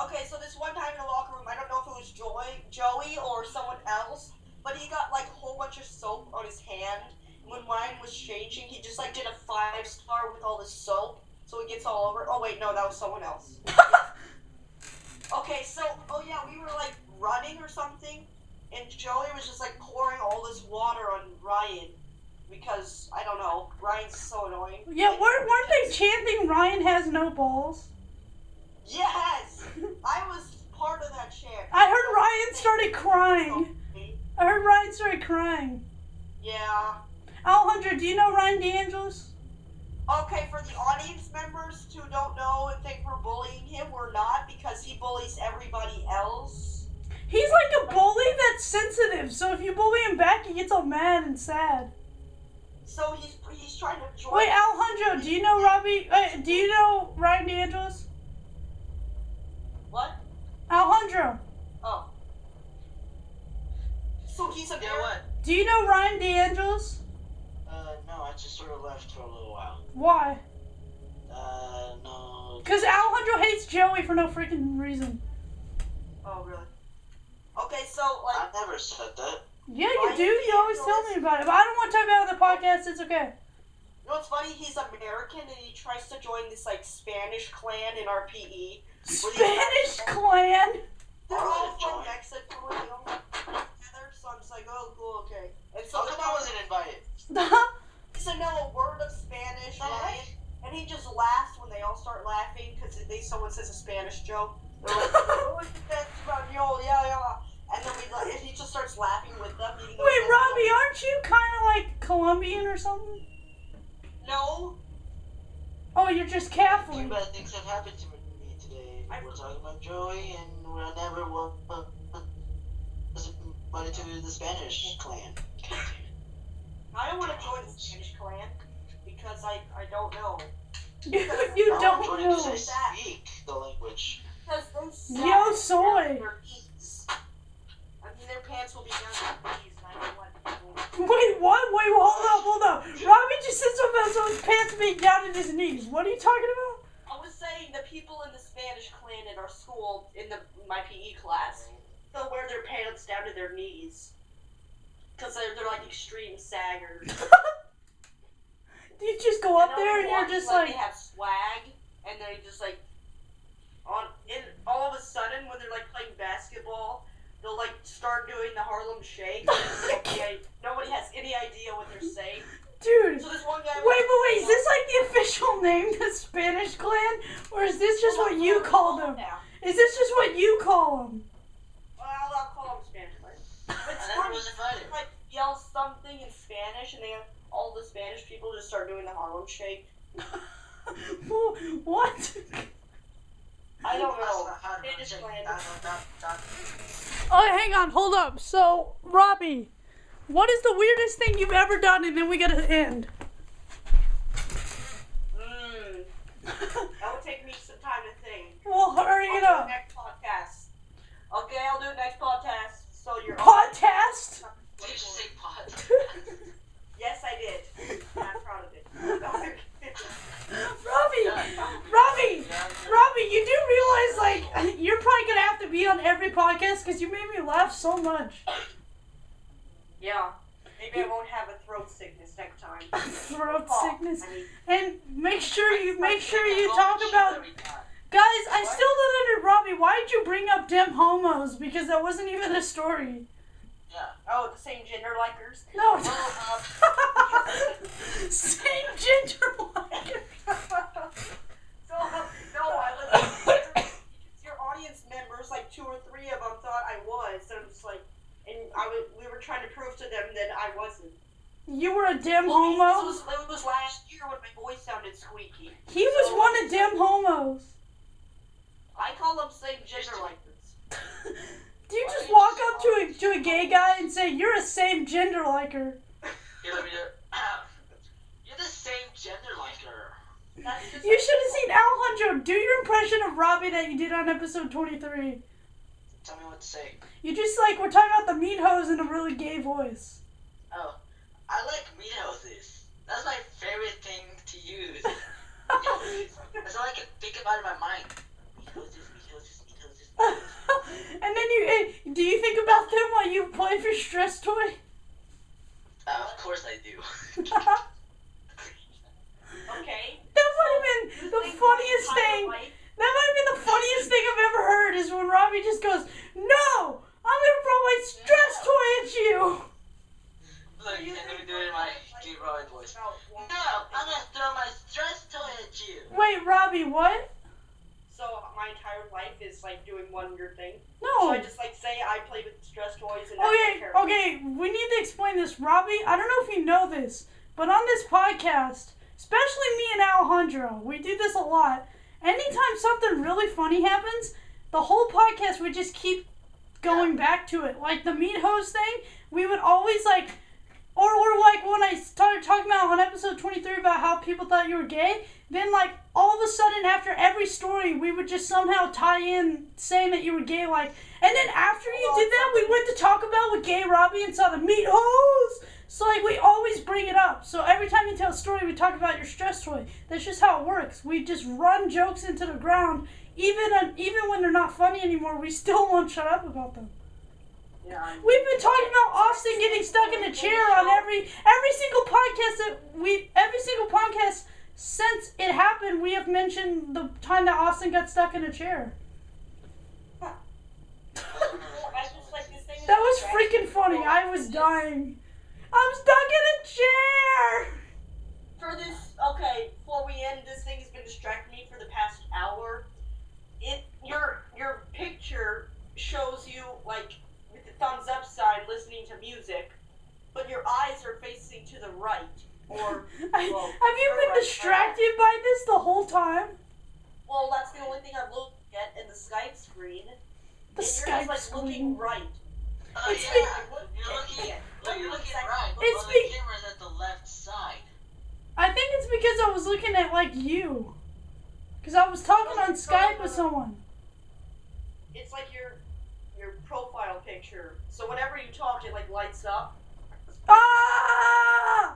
Okay, so this one time in the locker room, I don't know if it was Joey or someone else, but he got like a whole bunch of soap on his hand. When Ryan was changing, he just like did a 5-star with all this soap, so it gets all over. Oh wait, no, that was someone else. Okay, so we were like running or something, and Joey was just like pouring all this water on Ryan because I don't know, Ryan's so annoying. Yeah, weren't they chanting Ryan has no balls? Yes, I was part of that chant. I heard Ryan started crying. Yeah. Alejandro, do you know Ryan DeAngelis? Okay, for the audience members who don't know if they were bullying him or not, because he bullies everybody else. He's like a bully that's sensitive, so if you bully him back, he gets all mad and sad. So he's trying to join. Wait, Alejandro, do you know Ryan DeAngelis? What? Alejandro, Oh. So he's a Yeah, what? do you know Ryan DeAngelis? No, I just sort of left for a little while. Why? No. Because Alejandro hates Joey for no freaking reason. Oh, really? Okay, so like. I never said that. Yeah, you do. You always tell me about it. But I don't want to talk about it on the podcast. It's okay. You know what's funny? He's American and he tries to join this like Spanish clan in our PE. Spanish clan? They're all from Mexico and they all live together, so I'm just like, oh, cool, okay. And so How come I wasn't invited? he doesn't know a word of Spanish, right? And he just laughs when they all start laughing because someone says a Spanish joke. They're like, laughing with them. Wait, Robbie, aren't you kind of like Colombian or something? No. Oh, you're just Catholic. Two bad things have happened to me today. We're talking about Joey, and I never was invited to the Spanish clan. I don't want to join the Spanish clan because I don't know. You don't know. Because I speak the language. Yo soy. I mean, their pants will be down to their knees, and I don't want people. Wait, what? Wait, hold up. Robbie just said something about someone's pants being down at his knees. What are you talking about? I was saying the people in the Spanish clan in our school, in my PE class, they'll wear their pants down to their knees. Because they're like extreme saggers. Do you just go up there and you're just like... They have swag, and they just like... all of a sudden, when they're like playing basketball, they'll like start doing the Harlem Shake. Nobody has any idea what they're saying. Dude, so this one guy wait, is this like the official name, the Spanish clan? Or is this just what you call them? Is this just what you call them? Well, I'll call them Spanish clan. But I was invited. Like yell something in Spanish, and all the Spanish people just start doing the Harlem Shake. What? I don't know. Spanish clan. Oh, hang on, hold up. So, Robbie, what is the weirdest thing you've ever done, and then we gotta end? That would take me some time to think. Well, hurry it up. Next podcast. Okay, I'll do it next podcast. So you're podcast? Did you say pod? Yes, I did. I'm proud of it. Robbie, you do realize, like, you're probably gonna have to be on every podcast because you made me laugh so much. Yeah. Maybe I won't have a throat sickness next time. Throat sickness. And make sure you talk about... Guys, I still don't under Robbie, why did you bring up dem homos? Because that wasn't even a story. Yeah. Oh, the same gender likers? No. Same gender likers. Your audience members, like 2 or 3 of them thought I was, and I'm just like, we were trying to prove to them that I wasn't. You were a dem homo? It was last year when my voice sounded squeaky. He was one of dem homos. I call them same gender likers. Do you just walk up to a gay guy and say, you're a same gender liker? You're the same gender liker. You should have seen Alejandro do your impression of Robbie that you did on episode 23. Tell me what to say. You just like, we're talking about the meat hose in a really gay voice. Oh, I like meat hoses. That's my favorite thing to use. That's all I can think about in my mind. Meat hoses. And then do you think about them while you play with your stress toy? Of course I do. Okay. That might have been the funniest thing. That might have been the funniest thing I've ever heard is when Robbie just goes, no, I'm going to throw my stress toy at you. Look, let me do it in my gay Robbie voice. No, I'm going to throw my stress toy at you. Wait, Robbie, what? So my entire life is like doing one weird thing. No. So I just like say I play with stress toys and that's my character. Okay, we need to explain this. Robbie, I don't know if you know this, but on this podcast, especially me and Alejandro, we do this a lot. Anytime something really funny happens, the whole podcast would just keep going back to it. Like the meat hose thing, we would always like, or like when I started talking about on episode 23 about how people thought you were gay, then like all of a sudden after every story we would just somehow tie in saying that you were gay, like, and then after you did that we went to talk about with gay Robbie and saw the meat hose. So like we always bring it up. So every time you tell a story we talk about your stress toy. That's just how it works. We just run jokes into the ground. Even when they're not funny anymore, we still won't shut up about them. Yeah, we've been talking about Austin getting stuck in a chair on every single podcast since it happened. We have mentioned the time that Austin got stuck in a chair. That was freaking funny. I was dying. I'm stuck in a chair. For this, okay, before we end, this thing has been distracting me for the past hour. Your picture shows you like with the thumbs up sign listening music, but your eyes are facing to the right. Or have you been distracted by this the whole time? Well, that's the only thing I'm looking at in the Skype screen. The and Skype you're just, like, screen. looking right. It's You're looking right, but It's the camera's at the left side. I think it's because I was looking at, like, you. Because I was talking on Skype with someone. It's like your profile picture. So whenever you talk, it, like, lights up. Ah!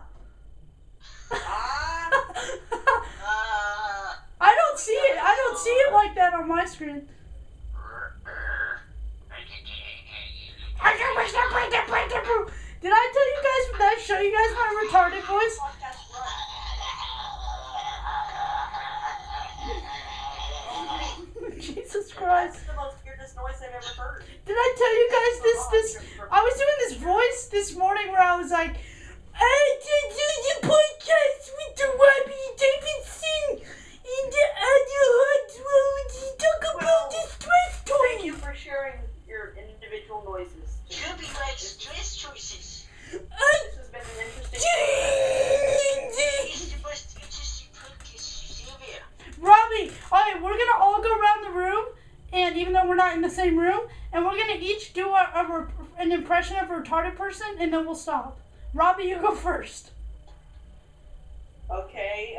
I don't see it. I don't see it like that on my screen. Did I tell you guys? Did I show you guys my retarded voice? Jesus Christ! That's the most weirdest noise I've ever heard. Did I tell you guys this? I was doing this voice this morning where I was like, I did do the podcast with the Robbie Davidson in the other hot road to talk about the stress toy. Thank you for sharing your individual noises. Could be like stress choices. This has been an interesting Robbie, alright, we're gonna all go around the room, and even though we're not in the same room, and we're gonna each do an impression of a retarded person, and then we'll stop. Robbie, you go first. Okay,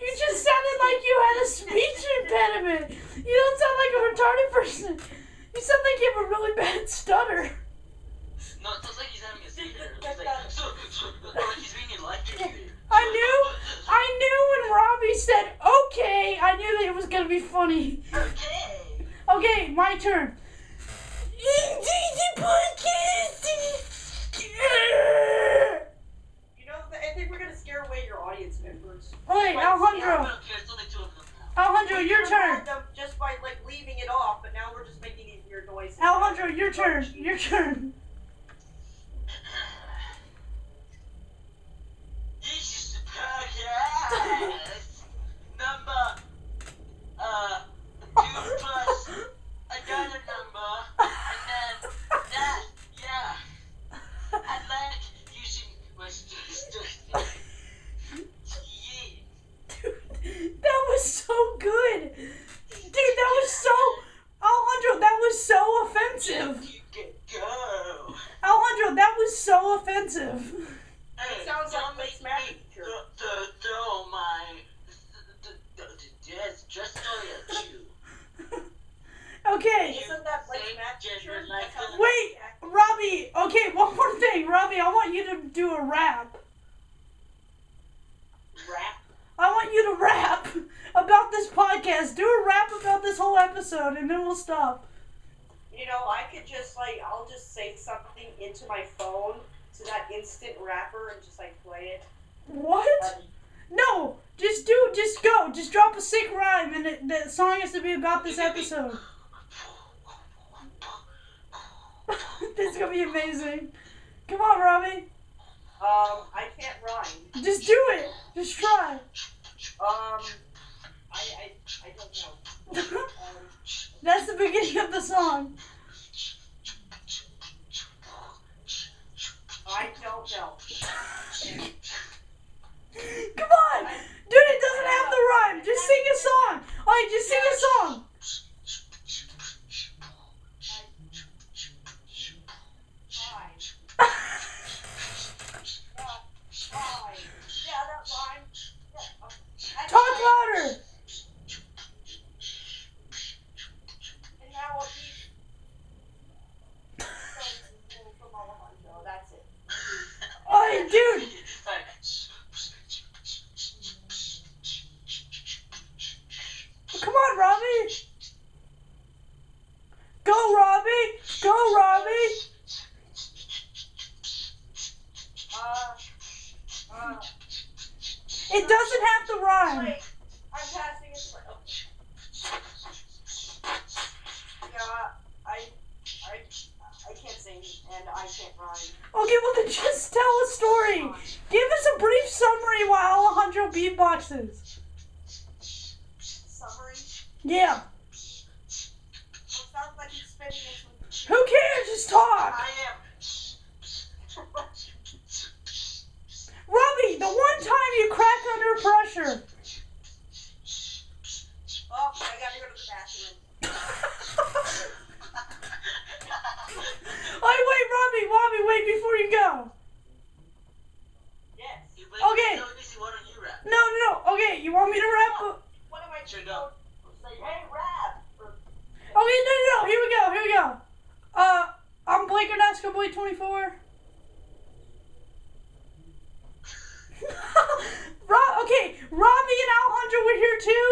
You just sounded like you had a speech impediment. You don't sound like a retarded person. You sound like you have a really bad stutter. No, it sounds like he's having a seizure. He's like he's being electrocuted. I knew when Robbie said, okay, I knew that it was going to be funny. Okay. Okay, my turn. You know, I think we're gonna scare away your audience members. Alright, Alejandro. Alejandro, your turn. Just by, like, leaving it off, but now we're just making these weird noises. Alejandro, your turn. Your turn. This is the podcast number 2 plus another number, and then that, yeah. I'd like using my stuff. That was so good. Dude, that was so... Alejandro, that was so offensive. You can go. Alejandro, that was so offensive. It sounds like Blake's magic teacher. Yes, just so you. Okay. Isn't that Blake's magic teacher? Wait, Robbie. Okay, one more thing. Robbie, I want you to do a rap. Rap? I want you to rap about this podcast. Do a rap about this whole episode, and then we'll stop. You know, I could just, like, I'll just say something into my phone to that instant rapper and just, like, play it. What? No, just go. Just drop a sick rhyme, and the song has to be about this episode. This is gonna be amazing. Come on, Robbie. I can't rhyme. Just do it. Just try. I don't know. That's the beginning of the song. I don't know. Come on! Dude, it doesn't have the rhyme. Just sing a song. Alright, just sing a song. Yeah, that rhymes. Talk louder. And now I'll be... That's it. Alright, dude. Come on, Robbie. Go, Robbie. Go, Robbie. It doesn't have to rhyme. Wait, I'm passing it to my... Oh. Yeah, I can't sing, and I can't rhyme. Okay, well then just tell a story. Give us a brief summary while Alejandro beatboxes. Summary? Yeah. Sounds like he's spinning this Who cares? Just talk. I am. Robbie, the one time you cracked under pressure. Oh, I gotta go to the bathroom. Wait, Robbie, wait before you go. Yes. Okay. No. Okay, you want me to rap? What am I Sure, doing? go. Say, hey, rap. Okay, no. Here we go. I'm Blake Nasco Boy 24. Okay, Robbie and Alejandro were here too.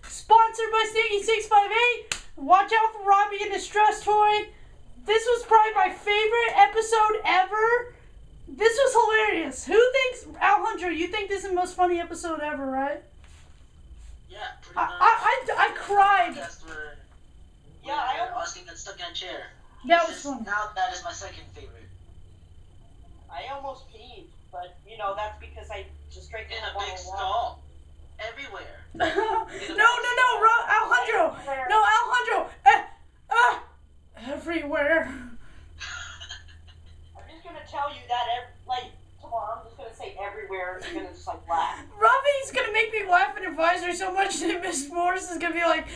Sponsored by Stinky658. Watch out for Robbie and his stress toy. This was probably my favorite episode ever. This was hilarious. Who thinks, Alejandro, you think this is the most funny episode ever, right? Yeah, pretty much. I cried. I Austin got stuck in a chair. That was fun. Now that is my second favorite. I almost peed, but that's because I just drank In a a big stall. Everywhere. No, Alejandro. No, Alejandro. Everywhere. I'm just gonna tell you that tomorrow. I'm just gonna say everywhere, and you're gonna just laugh. Robbie's gonna make me laugh in advisory so much that Miss Morris is gonna be like,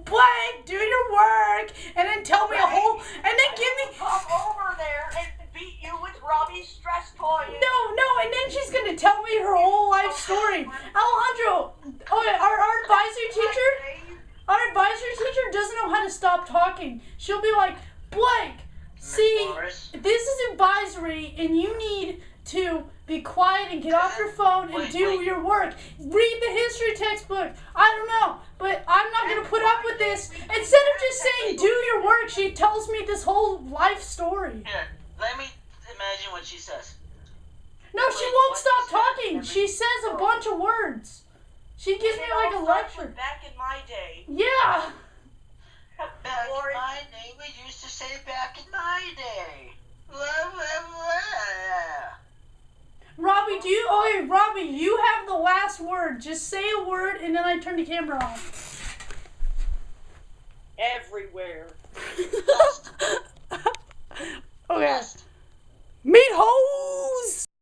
Blake, do your work, and then tell me a whole, and then give me. Come over there and beat you with Robbie's stress toy. No, and then she's gonna tell me her whole life story. Alejandro, our advisory teacher doesn't know how to stop talking. She'll be like, Blake, see, this is advisory, and you need to be quiet and get off your phone and do your work. Read the history textbook. I don't know, but I'm not going to put up with this. Instead of just saying, do your work, she tells me this whole life story. Here, let me imagine what she says. No, she won't stop talking. She says a bunch of words. She gives me like a lecture. Back in my day. Yeah. Back in my day, we used to say back in my day. Blah, blah, blah. Robbie, you have the last word. Just say a word and then I turn the camera off. Everywhere. Okay. Meet Ho